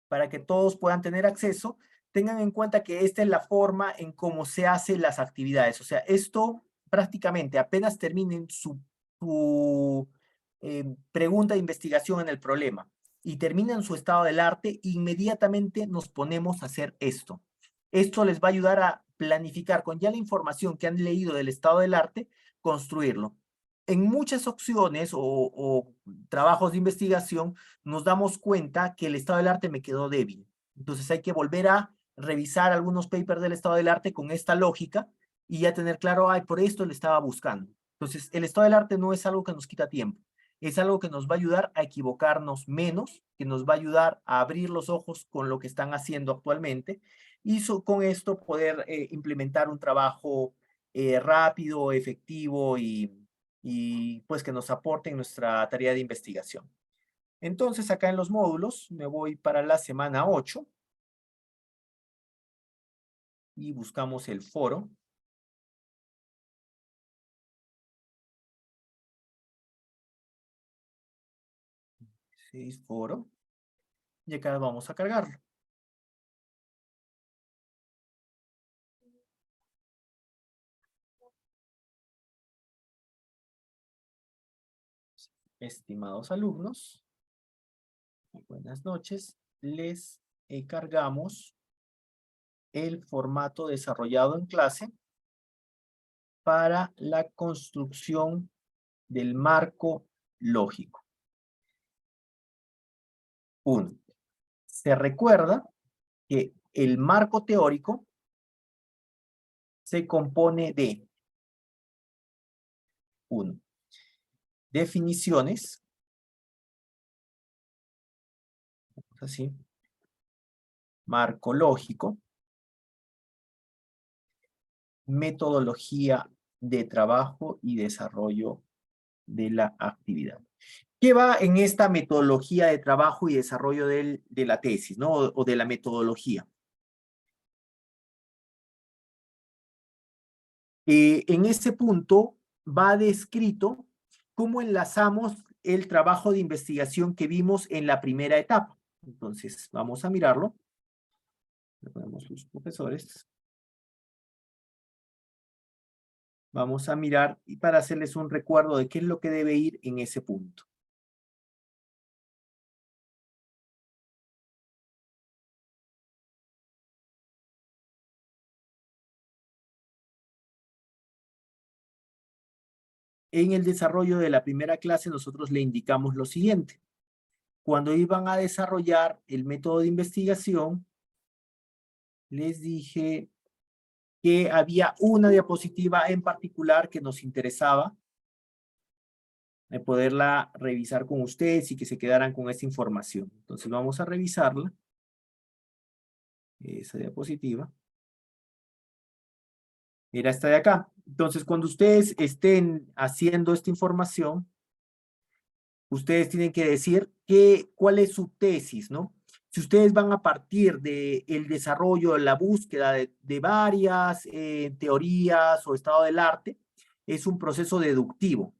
Para que todos puedan tener acceso, tengan en cuenta que esta es la forma en cómo se hacen las actividades. O sea, esto prácticamente apenas terminen su pregunta de investigación en el problema y terminan su estado del arte, inmediatamente nos ponemos a hacer esto. Esto les va a ayudar a planificar con ya la información que han leído del estado del arte, construirlo. En muchas opciones o trabajos de investigación nos damos cuenta que el estado del arte me quedó débil. Entonces hay que volver a revisar algunos papers del estado del arte con esta lógica y ya tener claro, ay, por esto le estaba buscando. Entonces, el estado del arte no es algo que nos quita tiempo, es algo que nos va a ayudar a equivocarnos menos, que nos va a ayudar a abrir los ojos con lo que están haciendo actualmente y con esto poder implementar un trabajo rápido, efectivo y pues que nos aporte en nuestra tarea de investigación. Entonces, acá en los módulos, me voy para la semana 8 y buscamos el foro. Sí, foro. Y acá vamos a cargarlo. Estimados alumnos, buenas noches. Les cargamos el formato desarrollado en clase para la construcción del marco lógico. 1. Se recuerda que el marco teórico se compone de 1. Definiciones. Así. Marco lógico. Metodología de trabajo y desarrollo de la actividad. ¿Qué va en esta metodología de trabajo y desarrollo de la tesis, ¿no? O de la metodología? En ese punto va descrito cómo enlazamos el trabajo de investigación que vimos en la primera etapa. Entonces, vamos a mirarlo. Le ponemos los profesores. Vamos a mirar y para hacerles un recuerdo de qué es lo que debe ir en ese punto. En el desarrollo de la primera clase nosotros le indicamos lo siguiente. Cuando iban a desarrollar el método de investigación, les dije que había una diapositiva en particular que nos interesaba de poderla revisar con ustedes y que se quedaran con esta información. Entonces vamos a revisarla. Esa diapositiva. Era esta de acá. Entonces, cuando ustedes estén haciendo esta información, ustedes tienen que decir cuál es su tesis, ¿no? Si ustedes van a partir del desarrollo, la búsqueda de varias teorías o estado del arte, es un proceso deductivo.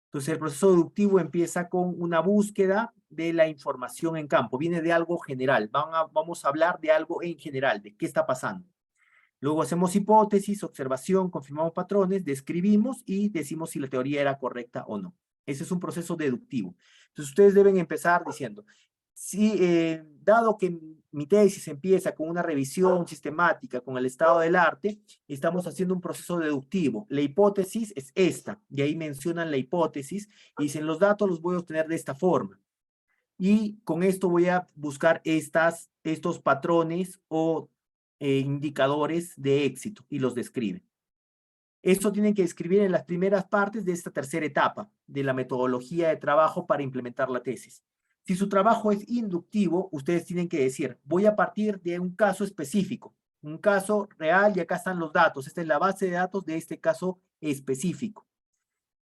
Entonces, el proceso deductivo empieza con una búsqueda de la información en campo. Viene de algo general. Vamos a hablar de algo en general, de qué está pasando. Luego hacemos hipótesis, observación, confirmamos patrones, describimos y decimos si la teoría era correcta o no. Ese es un proceso deductivo. Entonces ustedes deben empezar diciendo, Dado que mi tesis empieza con una revisión sistemática con el estado del arte, estamos haciendo un proceso deductivo. La hipótesis es esta, y ahí mencionan la hipótesis, y dicen los datos los voy a obtener de esta forma. Y con esto voy a buscar estos patrones o indicadores de éxito, y los describen. Esto tienen que escribir en las primeras partes de esta tercera etapa de la metodología de trabajo para implementar la tesis. Si su trabajo es inductivo, ustedes tienen que decir, voy a partir de un caso específico, un caso real, y acá están los datos. Esta es la base de datos de este caso específico.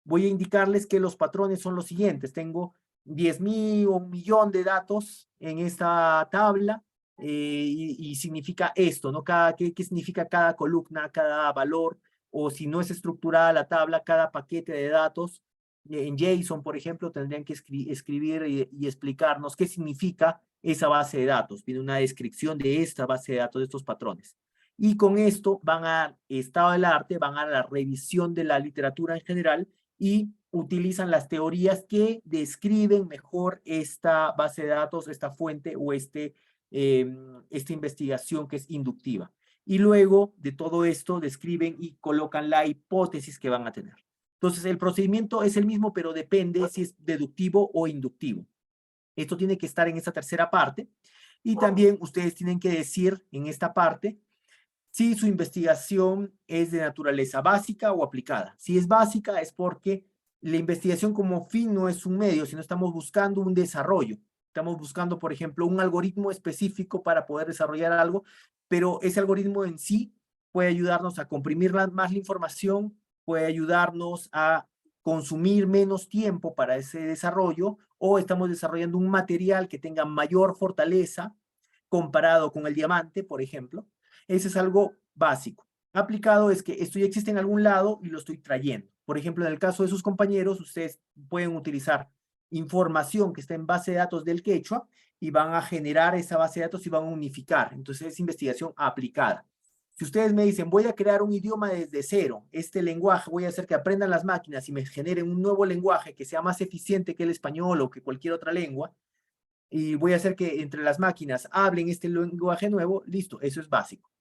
Voy a indicarles que los patrones son los siguientes. Tengo 10.000 o 1.000.000 de datos en esta tabla, y significa esto, ¿no? ¿Qué significa cada columna, cada valor? O si no es estructurada la tabla, cada paquete de datos. En JSON, por ejemplo, tendrían que escribir y explicarnos qué significa esa base de datos. Viene una descripción de esta base de datos, de estos patrones. Y con esto van al estado del arte, van a la revisión de la literatura en general y utilizan las teorías que describen mejor esta base de datos, esta fuente o esta investigación que es inductiva. Y luego de todo esto describen y colocan la hipótesis que van a tener. Entonces el procedimiento es el mismo, pero depende si es deductivo o inductivo. Esto tiene que estar en esta tercera parte. Y también ustedes tienen que decir en esta parte si su investigación es de naturaleza básica o aplicada. Si es básica es porque la investigación como fin no es un medio, sino estamos buscando un desarrollo. Estamos buscando, por ejemplo, un algoritmo específico para poder desarrollar algo, pero ese algoritmo en sí puede ayudarnos a comprimir más la información, puede ayudarnos a consumir menos tiempo para ese desarrollo, o estamos desarrollando un material que tenga mayor fortaleza comparado con el diamante, por ejemplo. Ese es algo básico. Aplicado es que esto ya existe en algún lado y lo estoy trayendo. Por ejemplo, en el caso de sus compañeros, ustedes pueden utilizar información que está en base de datos del quechua y van a generar esa base de datos y van a unificar. Entonces es investigación aplicada. Si ustedes me dicen, voy a crear un idioma desde cero, este lenguaje voy a hacer que aprendan las máquinas y me generen un nuevo lenguaje que sea más eficiente que el español o que cualquier otra lengua, y voy a hacer que entre las máquinas hablen este lenguaje nuevo, listo, eso es básico.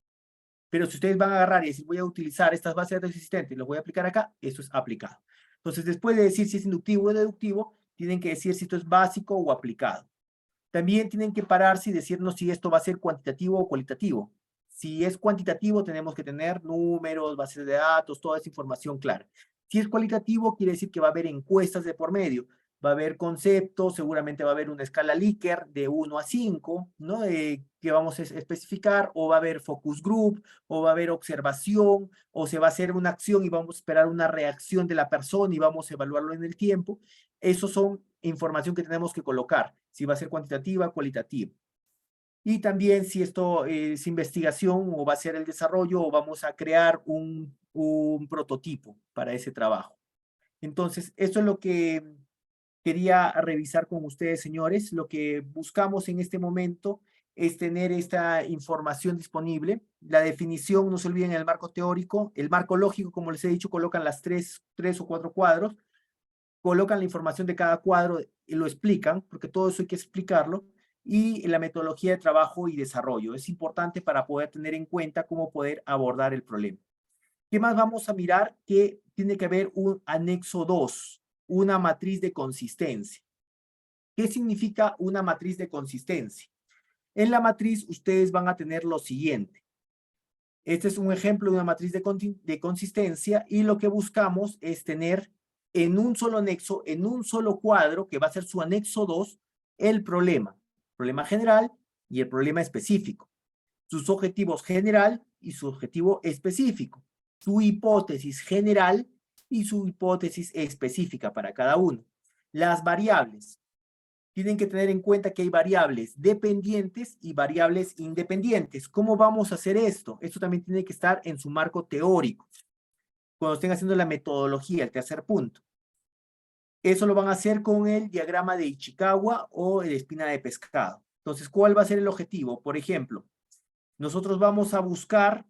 Pero si ustedes van a agarrar y decir, voy a utilizar estas bases de datos existentes y los voy a aplicar acá, eso es aplicado. Entonces, después de decir si es inductivo o deductivo, tienen que decir si esto es básico o aplicado. También tienen que pararse y decirnos si esto va a ser cuantitativo o cualitativo. Si es cuantitativo, tenemos que tener números, bases de datos, toda esa información clara. Si es cualitativo, quiere decir que va a haber encuestas de por medio. Va a haber conceptos, seguramente va a haber una escala Likert de 1 a 5, ¿no? Que vamos a especificar, o va a haber focus group, o va a haber observación, o se va a hacer una acción y vamos a esperar una reacción de la persona y vamos a evaluarlo en el tiempo. Esos son información que tenemos que colocar, si va a ser cuantitativa o cualitativa. Y también si esto es investigación o va a ser el desarrollo o vamos a crear un prototipo para ese trabajo. Entonces, esto es lo que quería revisar con ustedes, señores. Lo que buscamos en este momento es tener esta información disponible. La definición, no se olviden, el marco teórico. El marco lógico, como les he dicho, colocan las tres o cuatro cuadros. Colocan la información de cada cuadro y lo explican, porque todo eso hay que explicarlo. Y la metodología de trabajo y desarrollo. Es importante para poder tener en cuenta cómo poder abordar el problema. ¿Qué más vamos a mirar? Que tiene que haber un anexo 2, una matriz de consistencia. ¿Qué significa una matriz de consistencia? En la matriz ustedes van a tener lo siguiente. Este es un ejemplo de una matriz de consistencia y lo que buscamos es tener en un solo anexo, en un solo cuadro, que va a ser su anexo 2, el problema general y el problema específico, sus objetivos general y su objetivo específico, su hipótesis general y su hipótesis específica para cada uno. Las variables. Tienen que tener en cuenta que hay variables dependientes y variables independientes. ¿Cómo vamos a hacer esto? Esto también tiene que estar en su marco teórico. Cuando estén haciendo la metodología, el tercer punto. Eso lo van a hacer con el diagrama de Ichikawa o de espina de pescado. Entonces, ¿cuál va a ser el objetivo? Por ejemplo, nosotros vamos a buscar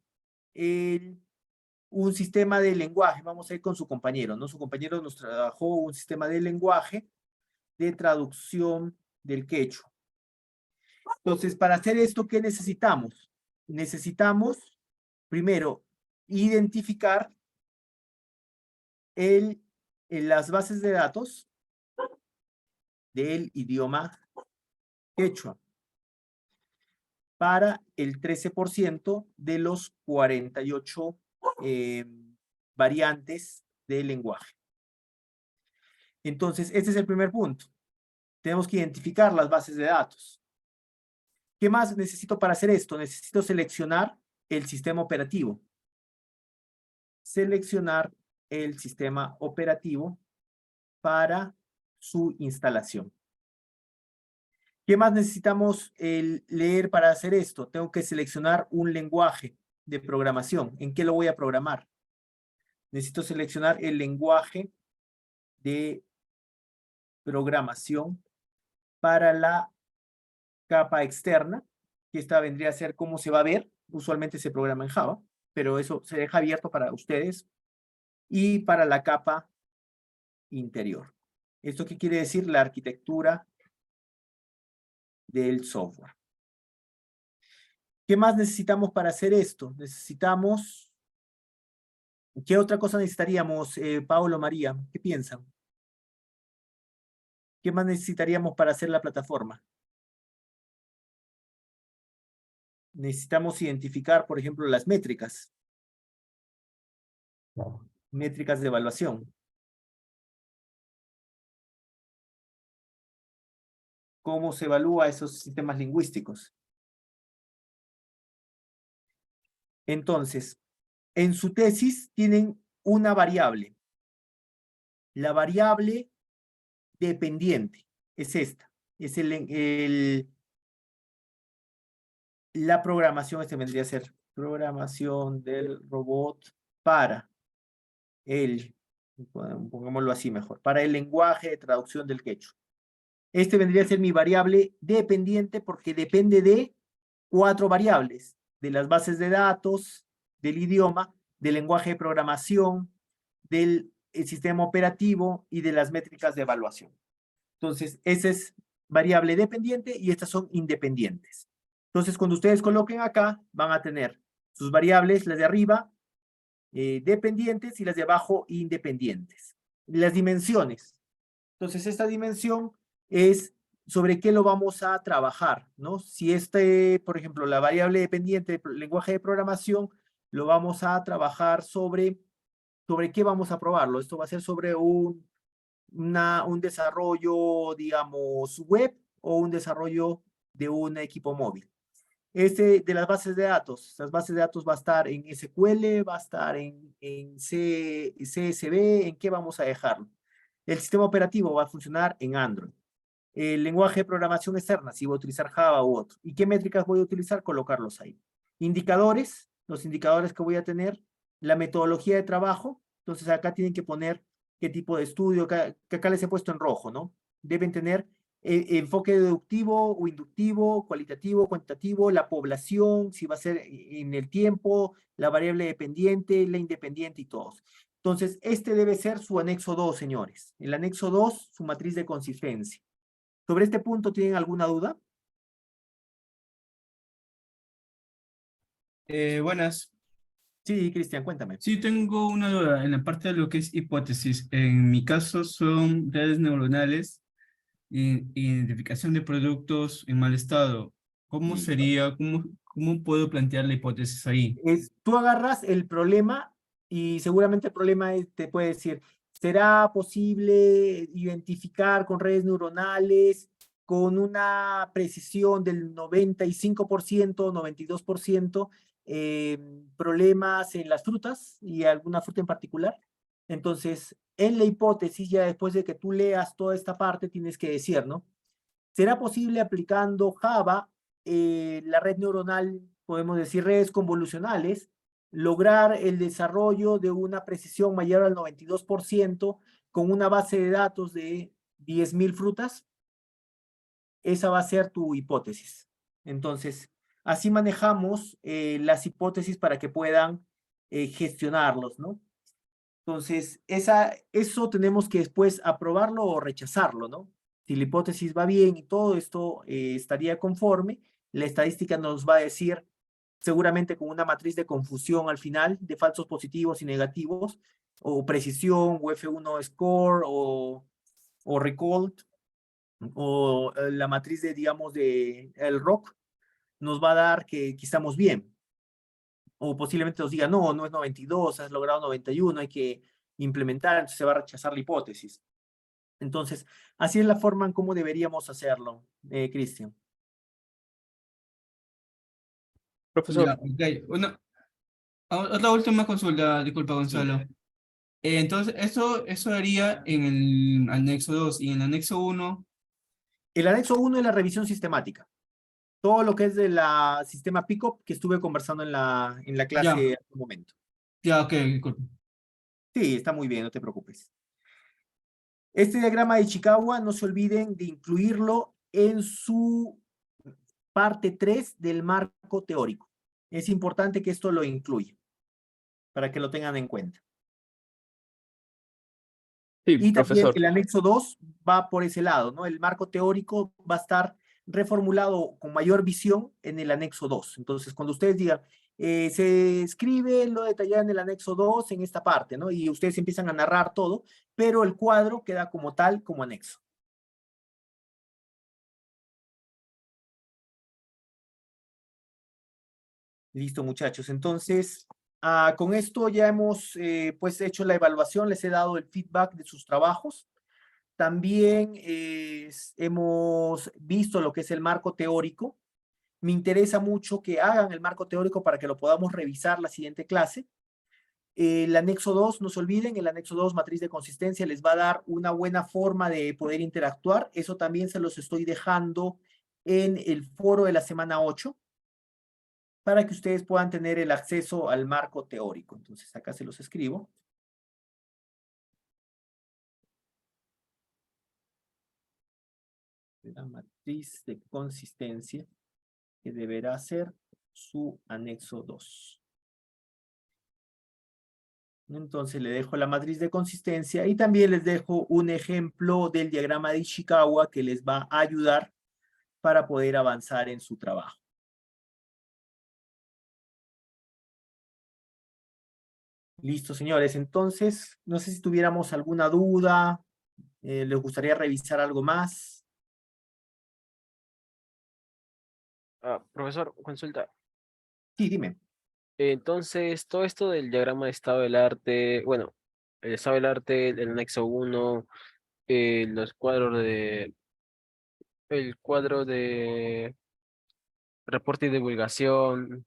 un sistema de lenguaje. Vamos a ir con su compañero, ¿no? Su compañero nos trabajó un sistema de lenguaje de traducción del quechua. Entonces, para hacer esto, ¿qué necesitamos? Necesitamos, primero, identificar las bases de datos del idioma quechua para el 13% de los 48 variantes del lenguaje. Entonces, este es el primer punto. Tenemos que identificar las bases de datos. ¿Qué más necesito para hacer esto? Necesito seleccionar el sistema operativo. Seleccionar el sistema operativo para su instalación. ¿Qué más necesitamos leer para hacer esto? Tengo que seleccionar un lenguaje de programación. ¿En qué lo voy a programar? Necesito seleccionar el lenguaje de programación para la capa externa, que esta vendría a ser cómo se va a ver. Usualmente se programa en Java, pero eso se deja abierto para ustedes. Y para la capa interior. ¿Esto qué quiere decir? La arquitectura del software. ¿Qué más necesitamos para hacer esto? Necesitamos... ¿Qué otra cosa necesitaríamos, Paulo, María? ¿Qué piensan? ¿Qué más necesitaríamos para hacer la plataforma? Necesitamos identificar, por ejemplo, las métricas. Claro. Métricas de evaluación. ¿Cómo se evalúa esos sistemas lingüísticos? Entonces, en su tesis tienen una variable. La variable dependiente es esta. Es la programación, este vendría a ser programación del robot para pongámoslo así mejor, para el lenguaje de traducción del quechua. Este vendría a ser mi variable dependiente porque depende de 4 variables, de las bases de datos, del idioma, del lenguaje de programación, del sistema operativo y de las métricas de evaluación. Entonces, esa es variable dependiente y estas son independientes. Entonces, cuando ustedes coloquen acá, van a tener sus variables, las de arriba, dependientes y las de abajo, independientes. Las dimensiones. Entonces, esta dimensión es sobre qué lo vamos a trabajar, ¿no? Si por ejemplo, la variable dependiente del lenguaje de programación, lo vamos a trabajar sobre qué vamos a probarlo. Esto va a ser sobre un desarrollo, digamos, web o un desarrollo de un equipo móvil. De las bases de datos, las bases de datos va a estar en SQL, va a estar en CSV, ¿en qué vamos a dejarlo? El sistema operativo va a funcionar en Android. El lenguaje de programación externa, si voy a utilizar Java u otro. ¿Y qué métricas voy a utilizar? Colocarlos ahí. Indicadores, los indicadores que voy a tener, la metodología de trabajo, entonces acá tienen que poner qué tipo de estudio, que acá les he puesto en rojo, ¿no? Deben tener enfoque deductivo o inductivo, cualitativo, cuantitativo, la población, si va a ser en el tiempo, la variable dependiente, la independiente y todos. Entonces, este debe ser su anexo 2, señores. El anexo 2, su matriz de consistencia. ¿Sobre este punto tienen alguna duda? Buenas. Sí, Cristian, cuéntame. Sí, tengo una duda en la parte de lo que es hipótesis. En mi caso son redes neuronales y identificación de productos en mal estado. ¿Cómo Sí. sería, cómo puedo plantear la hipótesis ahí? Tú agarras el problema y seguramente el problema te puede decir, ¿será posible identificar con redes neuronales con una precisión del 95%, 92%, problemas en las frutas y alguna fruta en particular? Entonces, en la hipótesis, ya después de que tú leas toda esta parte, tienes que decir, ¿no? ¿Será posible aplicando Java, la red neuronal, podemos decir redes convolucionales, lograr el desarrollo de una precisión mayor al 92% con una base de datos de 10.000 frutas? Esa va a ser tu hipótesis. Entonces, así manejamos las hipótesis para que puedan gestionarlos, ¿no? Entonces, eso tenemos que después aprobarlo o rechazarlo, ¿no? Si la hipótesis va bien y todo esto estaría conforme, la estadística nos va a decir, seguramente con una matriz de confusión al final, de falsos positivos y negativos, o precisión, o F1 score, o recall, o la matriz de, digamos, de el ROC, nos va a dar que estamos bien. O posiblemente nos diga, no, no es 92, has logrado 91, hay que implementar, entonces se va a rechazar la hipótesis. Entonces, así es la forma en cómo deberíamos hacerlo, Cristian. Profesor, Ya, ok. Otra última consulta, disculpa, Gonzalo. Entonces, eso haría en el anexo 2 y en el anexo 1. El anexo 1 es la revisión sistemática. Todo lo que es del sistema PICOP que estuve conversando en la clase Ya, hace un momento. ya, ok, disculpa. Sí, está muy bien, no te preocupes. Este diagrama de Ichikawa, no se olviden de incluirlo en su parte 3 del marco teórico. Es importante que esto lo incluya, para que lo tengan en cuenta. sí, Y también profesor. el anexo 2 va por ese lado, ¿no? El marco teórico va a estar reformulado con mayor visión en el anexo 2. Entonces, cuando ustedes digan, se escribe lo detallado en el anexo 2 en esta parte, ¿no? Y ustedes empiezan a narrar todo, pero el cuadro queda como tal, como anexo. Listo, muchachos. Entonces, con esto ya hemos pues hecho la evaluación, les he dado el feedback de sus trabajos. También hemos visto lo que es el marco teórico. Me interesa mucho que hagan el marco teórico para que lo podamos revisar la siguiente clase. El anexo 2, no se olviden, el anexo 2, matriz de consistencia, les va a dar una buena forma de poder interactuar. Eso también se los estoy dejando en el foro de la semana 8 para que ustedes puedan tener el acceso al marco teórico. Entonces, acá se los escribo. La matriz de consistencia, que deberá ser su anexo 2. Entonces le dejo la matriz de consistencia y también les dejo un ejemplo del diagrama de Ishikawa que les va a ayudar para poder avanzar en su trabajo. Listo, señores. Entonces, no sé si tuviéramos alguna duda, les gustaría revisar algo más. Profesor, consulta. Sí, dime. Entonces, todo esto del diagrama de estado del arte, bueno, el estado del arte, el anexo 1, los cuadros el cuadro de reporte y divulgación,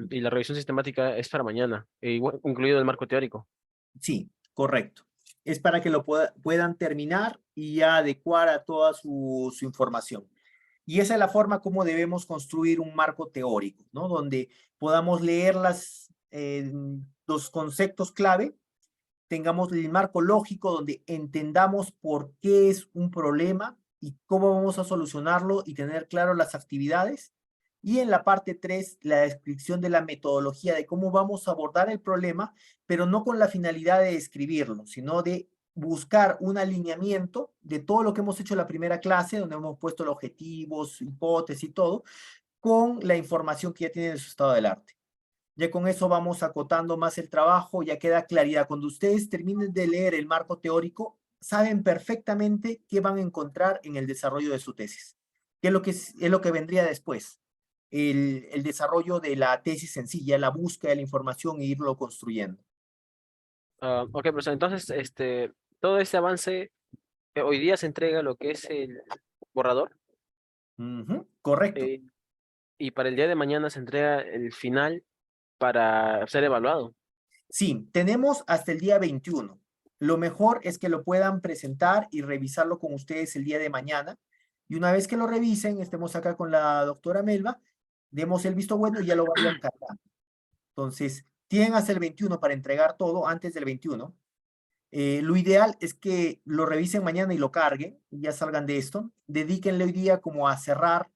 y la revisión sistemática es para mañana, incluido el marco teórico. Sí, correcto. Es para que lo puedan terminar y ya adecuar a toda su información. Y esa es la forma como debemos construir un marco teórico, ¿no? Donde podamos leer los conceptos clave, tengamos el marco lógico donde entendamos por qué es un problema y cómo vamos a solucionarlo y tener claro las actividades. Y en la parte 3, la descripción de la metodología de cómo vamos a abordar el problema, pero no con la finalidad de describirlo, sino de buscar un alineamiento de todo lo que hemos hecho en la primera clase, donde hemos puesto los objetivos, hipótesis y todo, con la información que ya tiene de su estado del arte. Ya con eso vamos acotando más el trabajo, ya queda claridad. Cuando ustedes terminen de leer el marco teórico, saben perfectamente qué van a encontrar en el desarrollo de su tesis. ¿Qué es lo que vendría después? El desarrollo de la tesis sencilla, la búsqueda de la información e irlo construyendo. Ok, profesor, entonces, todo este avance, hoy día se entrega lo que es el borrador, Correcto. y para el día de mañana se entrega el final para ser evaluado. Sí, tenemos hasta el día 21. Lo mejor es que lo puedan presentar y revisarlo con ustedes el día de mañana. Y una vez que lo revisen, estemos acá con la doctora Melba, demos el visto bueno y ya lo vayan cargando. Entonces, tienen hasta el 21 para entregar todo antes del 21. Lo ideal es que lo revisen mañana y lo carguen y ya salgan de esto. Dedíquenle hoy día como a cerrar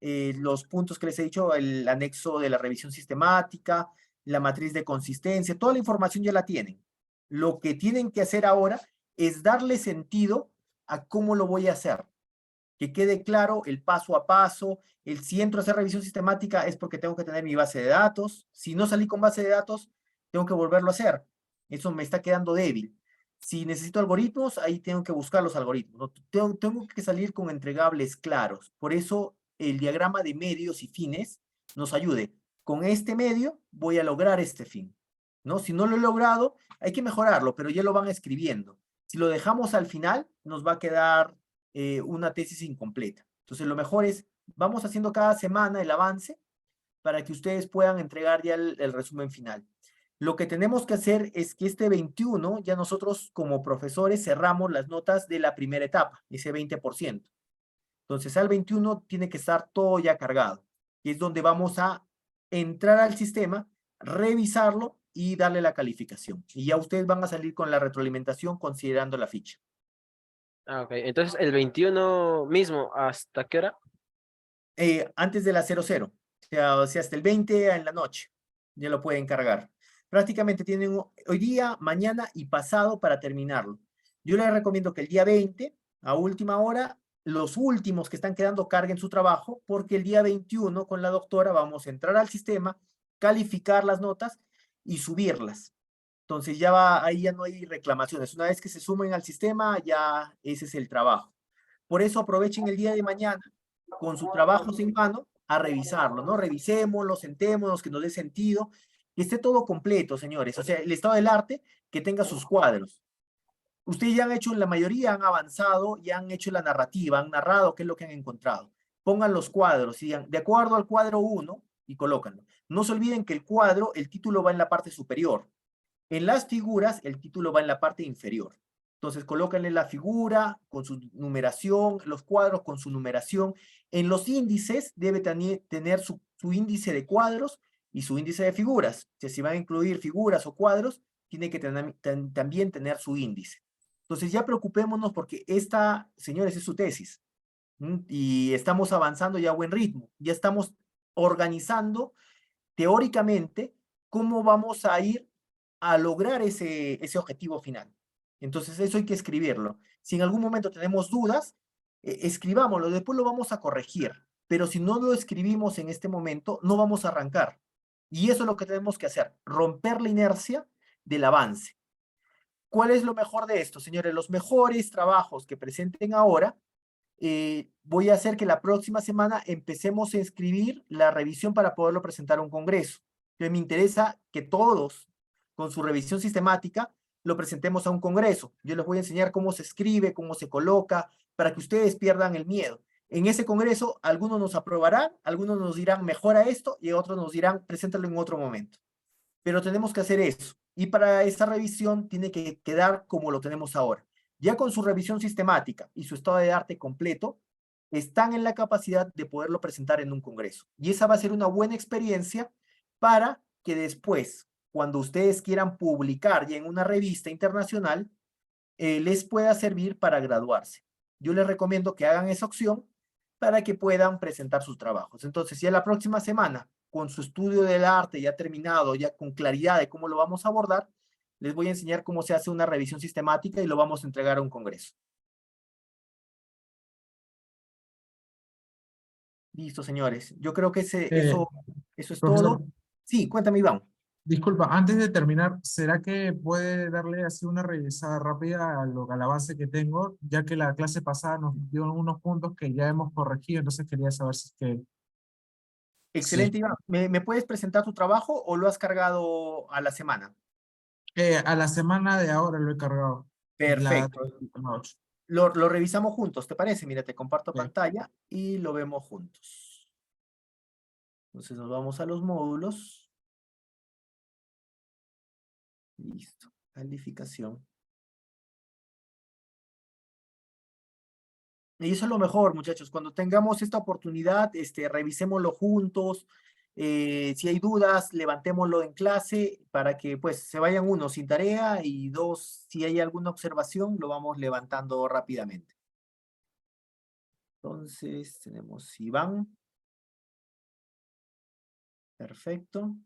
los puntos que les he dicho, el anexo de la revisión sistemática, la matriz de consistencia, toda la información ya la tienen. Lo que tienen que hacer ahora es darle sentido a cómo lo voy a hacer. Que quede claro el paso a paso. Si entro a hacer revisión sistemática es porque tengo que tener mi base de datos. Si no salí con base de datos, tengo que volverlo a hacer. Eso me está quedando débil. Si necesito algoritmos, ahí tengo que buscar los algoritmos, ¿no? Tengo que salir con entregables claros. Por eso el diagrama de medios y fines nos ayude. Con este medio voy a lograr este fin, ¿no? Si no lo he logrado, hay que mejorarlo, pero ya lo van escribiendo. Si lo dejamos al final, nos va a quedar una tesis incompleta. Entonces, lo mejor es, vamos haciendo cada semana el avance para que ustedes puedan entregar ya el resumen final. Lo que tenemos que hacer es que este 21, ya nosotros como profesores cerramos las notas de la primera etapa, ese 20%. Entonces, al 21 tiene que estar todo ya cargado, y es donde vamos a entrar al sistema, revisarlo y darle la calificación. Y ya ustedes van a salir con la retroalimentación considerando la ficha. Ah, ok. Entonces, el 21 mismo, ¿hasta qué hora? Antes de la 00, o sea, hasta el 20 en la noche, ya lo pueden cargar. Prácticamente tienen hoy día, mañana y pasado para terminarlo. Yo les recomiendo que el día 20, a última hora, los últimos que están quedando carguen su trabajo, porque el día 21 con la doctora vamos a entrar al sistema, calificar las notas y subirlas. Entonces ya va, ahí ya no hay reclamaciones. Una vez que se sumen al sistema, ya ese es el trabajo. Por eso aprovechen el día de mañana con sus trabajos en mano a revisarlo, ¿no? Revisémoslo, sentémonos, que nos dé sentido, que esté todo completo, señores. O sea, el estado del arte, que tenga sus cuadros. Ustedes ya han hecho, la mayoría han avanzado, ya han hecho la narrativa, han narrado qué es lo que han encontrado. Pongan los cuadros, y digan, de acuerdo al cuadro 1, y colócanlo. No se olviden que el cuadro, el título va en la parte superior. En las figuras, el título va en la parte inferior. Entonces, colócanle la figura con su numeración, los cuadros con su numeración. En los índices debe tener su índice de cuadros y su índice de figuras. O sea, si van a incluir figuras o cuadros, tiene que también tener su índice. Entonces, ya preocupémonos porque esta, señores, es su tesis. Y estamos avanzando ya a buen ritmo. Ya estamos organizando teóricamente cómo vamos a ir a lograr ese objetivo final. Entonces, eso hay que escribirlo. Si en algún momento tenemos dudas, escribámoslo, después lo vamos a corregir. Pero si no lo escribimos en este momento, no vamos a arrancar. Y eso es lo que tenemos que hacer, romper la inercia del avance. ¿Cuál es lo mejor de esto, señores? Los mejores trabajos que presenten ahora, voy a hacer que la próxima semana empecemos a escribir la revisión para poderlo presentar a un congreso. Entonces, me interesa que todos, con su revisión sistemática, lo presentemos a un congreso. Yo les voy a enseñar cómo se escribe, cómo se coloca, para que ustedes pierdan el miedo. En ese congreso, algunos nos aprobarán, algunos nos dirán, mejora esto, y otros nos dirán, preséntalo en otro momento. Pero tenemos que hacer eso. Y para esa revisión tiene que quedar como lo tenemos ahora. Ya con su revisión sistemática y su estado de arte completo, están en la capacidad de poderlo presentar en un congreso. Y esa va a ser una buena experiencia para que después, cuando ustedes quieran publicar ya en una revista internacional, les pueda servir para graduarse. Yo les recomiendo que hagan esa opción para que puedan presentar sus trabajos. Entonces, ya la próxima semana, con su estudio del arte ya terminado, ya con claridad de cómo lo vamos a abordar, les voy a enseñar cómo se hace una revisión sistemática y lo vamos a entregar a un congreso. Listo, señores. Yo creo que eso es Profesor, todo. Sí, cuéntame, Iván. disculpa, antes de terminar, ¿será que puede darle así una revisada rápida al avance que tengo? Ya que la clase pasada nos dio unos puntos que ya hemos corregido, entonces quería saber si es que... Excelente, Iván. ¿Me puedes presentar tu trabajo o lo has cargado a la semana? A la semana de ahora lo he cargado. Perfecto. La 8. Lo revisamos juntos, ¿te parece? Mira, te comparto Ok. pantalla y lo vemos juntos. Entonces nos vamos a los módulos. Listo. Calificación. Y eso es lo mejor, muchachos. Cuando tengamos esta oportunidad, revisémoslo juntos. Si hay dudas, levantémoslo en clase para que pues se vayan uno sin tarea y dos, si hay alguna observación, lo vamos levantando rápidamente. Entonces, tenemos Iván. Perfecto.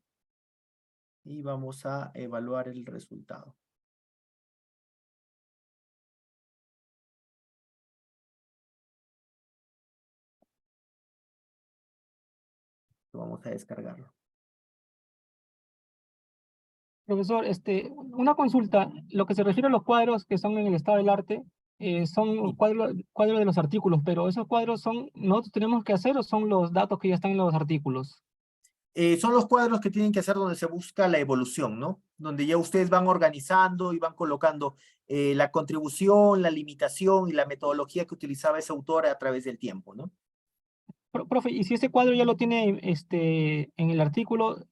Y vamos a evaluar el resultado. Vamos a descargarlo. Profesor, una consulta. Lo que se refiere a los cuadros que son en el estado del arte, son cuadros de los artículos, pero esos cuadros nosotros tenemos que hacer o son los datos que ya están en los artículos. Son los cuadros que tienen que hacer donde se busca la evolución, ¿no? Donde ya ustedes van organizando y van colocando la contribución, la limitación y la metodología que utilizaba ese autor a través del tiempo, ¿no? Profe, y si ese cuadro ya lo tiene en el artículo,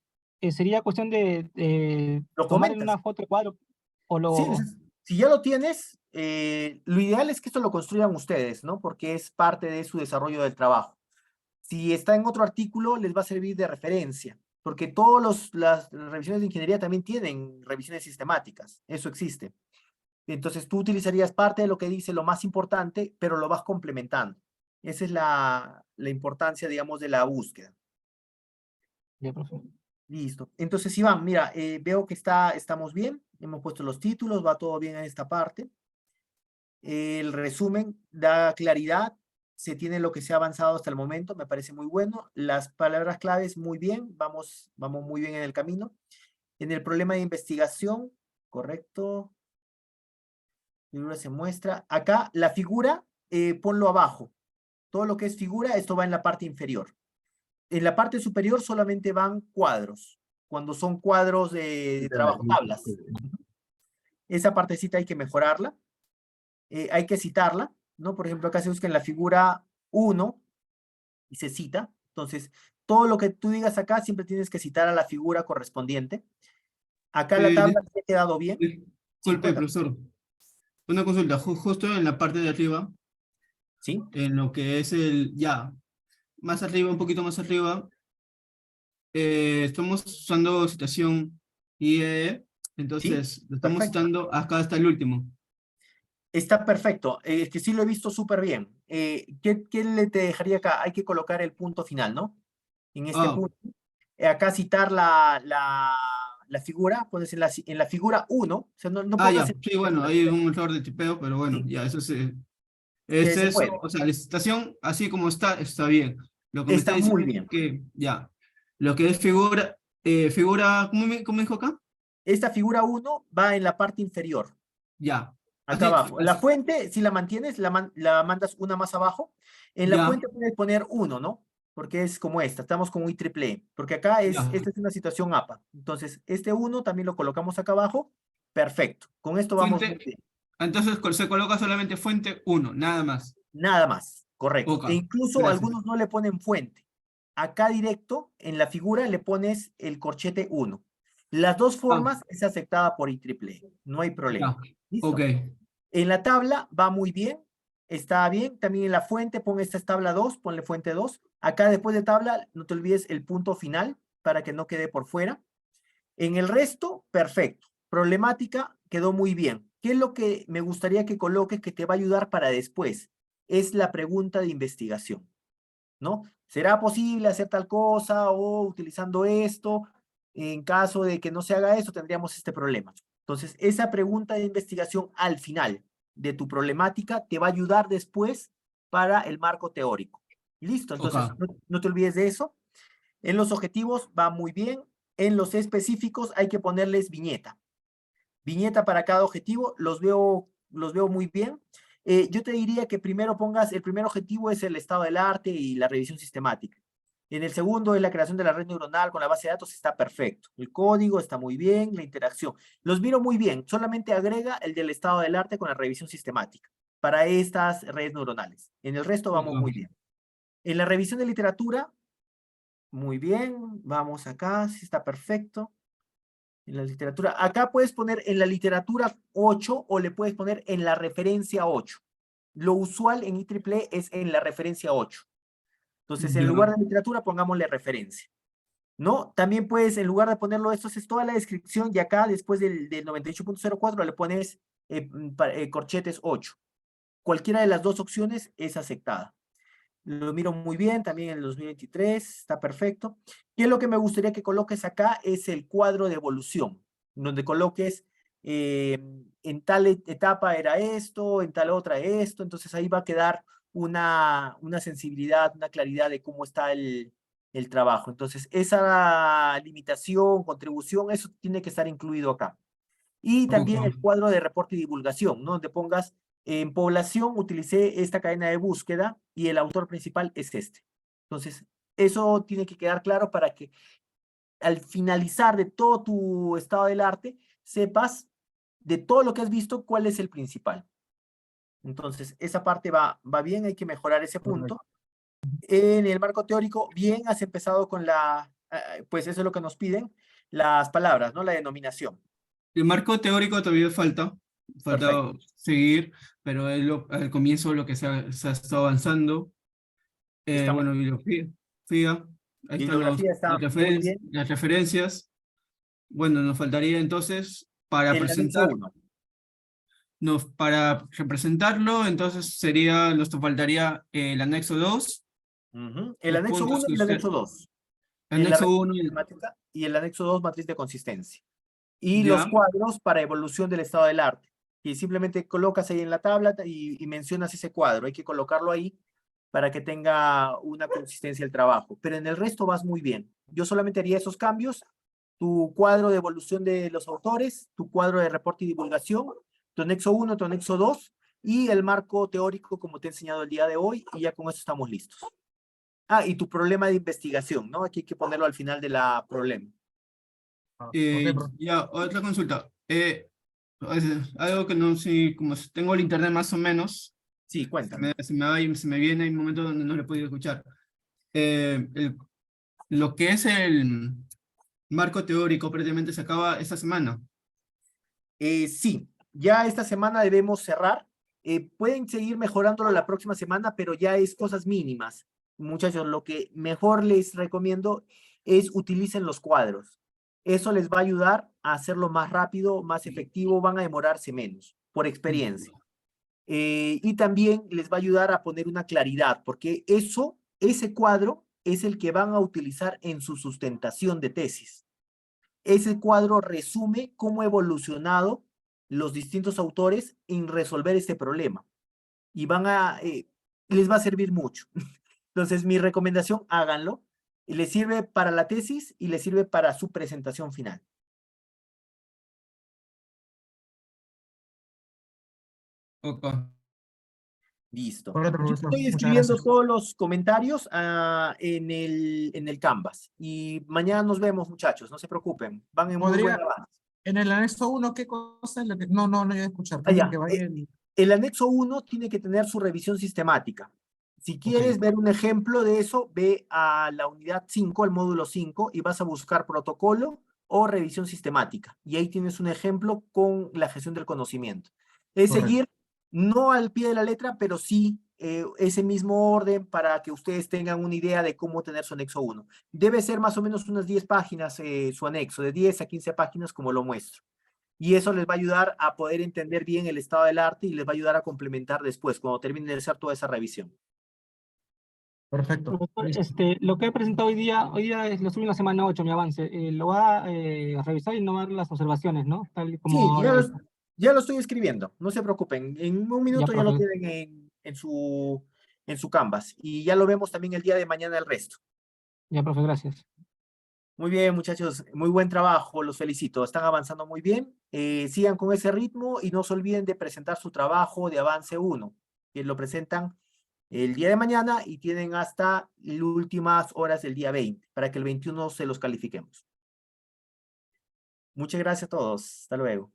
sería cuestión de Lo tomar comentas. una foto del cuadro o Sí, lo... si ya lo tienes, lo ideal es que esto lo construyan ustedes, ¿no? Porque es parte de su desarrollo del trabajo. Si está en otro artículo, les va a servir de referencia, porque todas las revisiones de ingeniería también tienen revisiones sistemáticas, eso existe. Entonces tú utilizarías parte de lo que dice lo más importante, pero lo vas complementando. Esa es la importancia, digamos, de la búsqueda. Ya, profe. Listo. Entonces, Iván, mira, veo que estamos bien, hemos puesto los títulos, va todo bien en esta parte. El resumen da claridad, se tiene lo que se ha avanzado hasta el momento, me parece muy bueno. Las palabras claves, muy bien, vamos muy bien en el camino. En el problema de investigación, correcto. Figura se muestra. Acá, la figura, ponlo abajo. Todo lo que es figura, esto va en la parte inferior. En la parte superior solamente van cuadros, cuando son cuadros de trabajo, tablas. Esa partecita hay que mejorarla. Hay que citarla, ¿no? Por ejemplo, acá se busca en la figura 1 y se cita. Entonces, todo lo que tú digas acá siempre tienes que citar a la figura correspondiente. Acá la tabla se ha quedado bien. Sí, Disculpe, cuéntame. profesor. Una consulta, justo en la parte de arriba, ¿Sí? en lo que es más arriba, un poquito más arriba, estamos usando citación IE, Sí, entonces lo estamos perfecto. citando acá hasta el último. Está perfecto. Es que sí lo he visto súper bien. ¿Qué le te dejaría acá? Hay que colocar el punto final, ¿no? En este Ah, punto. Acá citar la figura, pones en la figura 1, o sea, no pongas ya, sí, bueno, hay un error de tipeo, pero bueno, sí, ya, eso que es se eso, puede. o sea, la citación, así como está bien. Lo que me está Está muy diciendo es bien. que, ya, lo que es figura, ¿cómo me dijo acá? Esta figura 1 va en la parte inferior, Ya, acá abajo. La fuente, si la mantienes, la mandas una más abajo. En la ya, fuente puedes poner 1, ¿no? Porque es como esta, estamos con IEEE. Porque acá ya. esta es una situación APA. Entonces, este 1 también lo colocamos acá abajo. Perfecto. Con esto vamos muy Fuente, bien. entonces se coloca solamente fuente 1, nada más. Nada más, correcto. Ok, E incluso gracias. algunos no le ponen fuente. Acá directo, en la figura, le pones el corchete 1. Las dos Ah, formas es aceptada por IEEE. No hay problema. ya, ok. ¿Listo? En la tabla va muy bien, está bien. También en la fuente, pon esta es tabla 2, ponle fuente 2. Acá después de tabla, no te olvides el punto final para que no quede por fuera. En el resto, perfecto. Problemática, quedó muy bien. ¿Qué es lo que me gustaría que coloques que te va a ayudar para después? Es la pregunta de investigación, ¿no? ¿Será posible hacer tal cosa o utilizando esto? En caso de que no se haga eso, tendríamos este problema. Entonces, esa pregunta de investigación al final de tu problemática te va a ayudar después para el marco teórico. ¿Listo? Ok. Entonces, no te olvides de eso. En los objetivos va muy bien. En los específicos hay que ponerles viñeta. Viñeta para cada objetivo, los veo muy bien. Yo te diría que primero pongas, el primer objetivo es el estado del arte y la revisión sistemática. En el segundo es la creación de la red neuronal con la base de datos, está perfecto. El código está muy bien, la interacción. Los miro muy bien, solamente agrega el del estado del arte con la revisión sistemática para estas redes neuronales. En el resto vamos muy bien. En la revisión de literatura, muy bien, vamos acá, sí está perfecto. En la literatura, acá puedes poner en la literatura 8 o le puedes poner en la referencia 8. Lo usual en IEEE es en la referencia 8. Entonces, en Ya. lugar de literatura, pongámosle referencia. ¿No? También puedes, en lugar de ponerlo, esto es toda la descripción y acá, después del 98.04, le pones corchetes 8. Cualquiera de las dos opciones es aceptada. Lo miro muy bien, también en el 2023, está perfecto. Y es lo que me gustaría que coloques acá es el cuadro de evolución, donde coloques en tal etapa era esto, en tal otra esto, entonces ahí va a quedar una sensibilidad, una claridad de cómo está el trabajo. Entonces, esa limitación, contribución, eso tiene que estar incluido acá. Y también el cuadro de reporte y divulgación, ¿no? Donde pongas, en población utilicé esta cadena de búsqueda y el autor principal es este. Entonces, eso tiene que quedar claro para que al finalizar de todo tu estado del arte, sepas de todo lo que has visto cuál es el principal. Entonces, esa parte va bien, hay que mejorar ese punto. En el marco teórico, bien, has empezado con pues eso es lo que nos piden, las palabras, ¿no? La denominación. El marco teórico todavía falta Perfecto. seguir, pero es al comienzo lo que se ha estado avanzando. Estamos, Bueno, bibliografía, ahí están bibliografía está muy bien. las referencias. Bueno, nos faltaría entonces para El anexo 1. para representarlo, entonces nos faltaría el anexo 2, El los anexo puntos 1 que y el usted, anexo 2. el La anexo matriz 1 matemática y el anexo 2, matriz de consistencia. Y los ya, cuadros para evolución del estado del arte. Y simplemente colocas ahí en la tabla y mencionas ese cuadro. Hay que colocarlo ahí para que tenga una consistencia el trabajo. Pero en el resto vas muy bien. Yo solamente haría esos cambios. Tu cuadro de evolución de los autores, tu cuadro de reporte y divulgación, tu anexo 1, tu anexo 2 y el marco teórico como te he enseñado el día de hoy y ya con eso estamos listos. Ah, y tu problema de investigación, ¿no? Aquí hay que ponerlo al final de la problema. ya, otra consulta. Algo que no sé, como tengo el internet más o menos, Sí, cuéntame. se me viene en un momento donde no le he podido escuchar. Lo que es el marco teórico prácticamente se acaba esta semana. Sí, ya esta semana debemos cerrar. Pueden seguir mejorándolo la próxima semana, pero ya es cosas mínimas. Muchachos, lo que mejor les recomiendo es utilicen los cuadros. Eso les va a ayudar a hacerlo más rápido, más efectivo, van a demorarse menos, por experiencia. Y también les va a ayudar a poner una claridad, porque ese cuadro es el que van a utilizar en su sustentación de tesis. Ese cuadro resume cómo ha evolucionado los distintos autores en resolver este problema. Y les va a servir mucho. Entonces, mi recomendación, háganlo. Les sirve para la tesis y les sirve para su presentación final. Ok. Listo. Correcto, Yo profesor. estoy Muchas escribiendo gracias. todos los comentarios en el Canvas. Y mañana nos vemos, muchachos. No se preocupen. Van en muy buen ¿Podría, avance. en el anexo 1, qué cosa es lo que... No voy a escuchar. ¿Qué es lo Allá. que vaya el... El anexo 1 tiene que tener su revisión sistemática. Si Ok, quieres ver un ejemplo de eso, ve a la unidad 5, al módulo 5, y vas a buscar protocolo o revisión sistemática. Y ahí tienes un ejemplo con la gestión del conocimiento. Es correcto. seguir, no al pie de la letra, pero sí ese mismo orden para que ustedes tengan una idea de cómo tener su anexo 1. Debe ser más o menos unas 10 páginas su anexo, de 10 a 15 páginas como lo muestro. Y eso les va a ayudar a poder entender bien el estado del arte y les va a ayudar a complementar después, cuando terminen de hacer toda esa revisión. Perfecto. Profesor, Listo. lo que he presentado hoy día lo subí en la semana 8, mi avance. Lo va a revisar y no dar las observaciones, ¿no? Tal y como Sí, ahora está. ya lo estoy escribiendo, no se preocupen. En un Ya, minuto ya lo profe. tienen en su Canvas. Y ya lo vemos también el día de mañana el resto. Ya, profe, gracias. Muy bien, muchachos, muy buen trabajo, los felicito, están avanzando muy bien. Sigan con ese ritmo y no se olviden de presentar su trabajo de avance 1, que lo presentan el día de mañana y tienen hasta las últimas horas del día 20, para que el 21 se los califiquemos. Muchas gracias a todos, hasta luego.